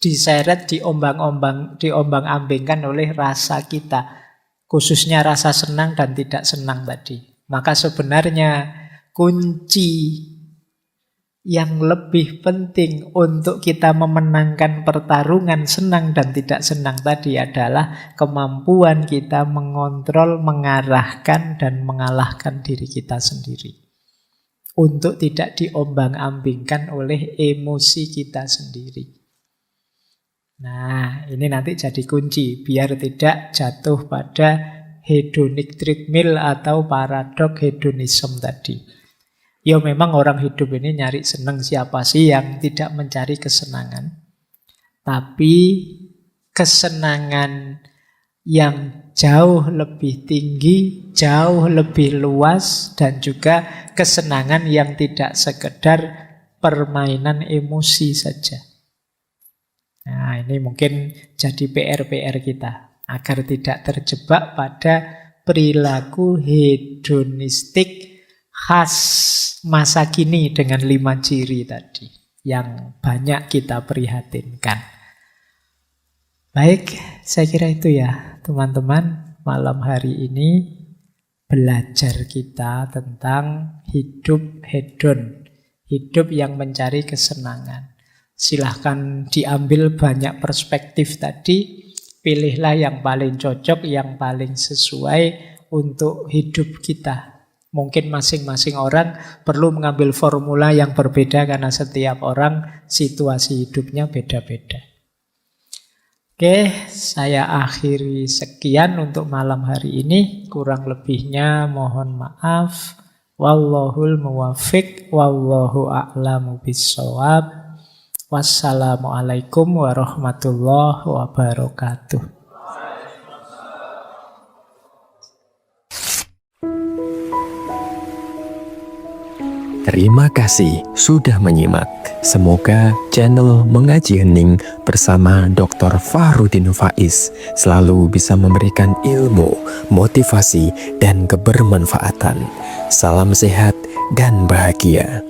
diseret, diombang-ambingkan oleh rasa kita. Khususnya rasa senang dan tidak senang tadi. Maka sebenarnya kunci yang lebih penting untuk kita memenangkan pertarungan senang dan tidak senang tadi adalah kemampuan kita mengontrol, mengarahkan, dan mengalahkan diri kita sendiri. Untuk tidak diombang-ambingkan oleh emosi kita sendiri. Nah, ini nanti jadi kunci biar tidak jatuh pada hedonic treadmill atau paradok hedonisme tadi. Ya memang orang hidup ini nyari senang, siapa sih yang tidak mencari kesenangan. Tapi kesenangan yang jauh lebih tinggi, jauh lebih luas, dan juga kesenangan yang tidak sekedar permainan emosi saja. Nah, ini mungkin jadi PR-PR kita agar tidak terjebak pada perilaku hedonistik khas masa kini dengan 5 ciri tadi yang banyak kita prihatinkan. Baik, saya kira itu ya teman-teman. Malam hari ini belajar kita tentang hidup hedon, hidup yang mencari kesenangan. Silahkan diambil banyak perspektif tadi, pilihlah yang paling cocok, yang paling sesuai untuk hidup kita. Mungkin masing-masing orang perlu mengambil formula yang berbeda karena setiap orang situasi hidupnya beda-beda. Oke, saya akhiri sekian untuk malam hari ini. Kurang lebihnya mohon maaf. Wallahul muwaffiq, wallahu a'lamu bissawab. Wassalamualaikum warahmatullahi wabarakatuh. Terima kasih sudah menyimak. Semoga channel Mengaji Hening bersama Dr. Fahrudin Faiz selalu bisa memberikan ilmu, motivasi, dan kebermanfaatan. Salam sehat dan bahagia.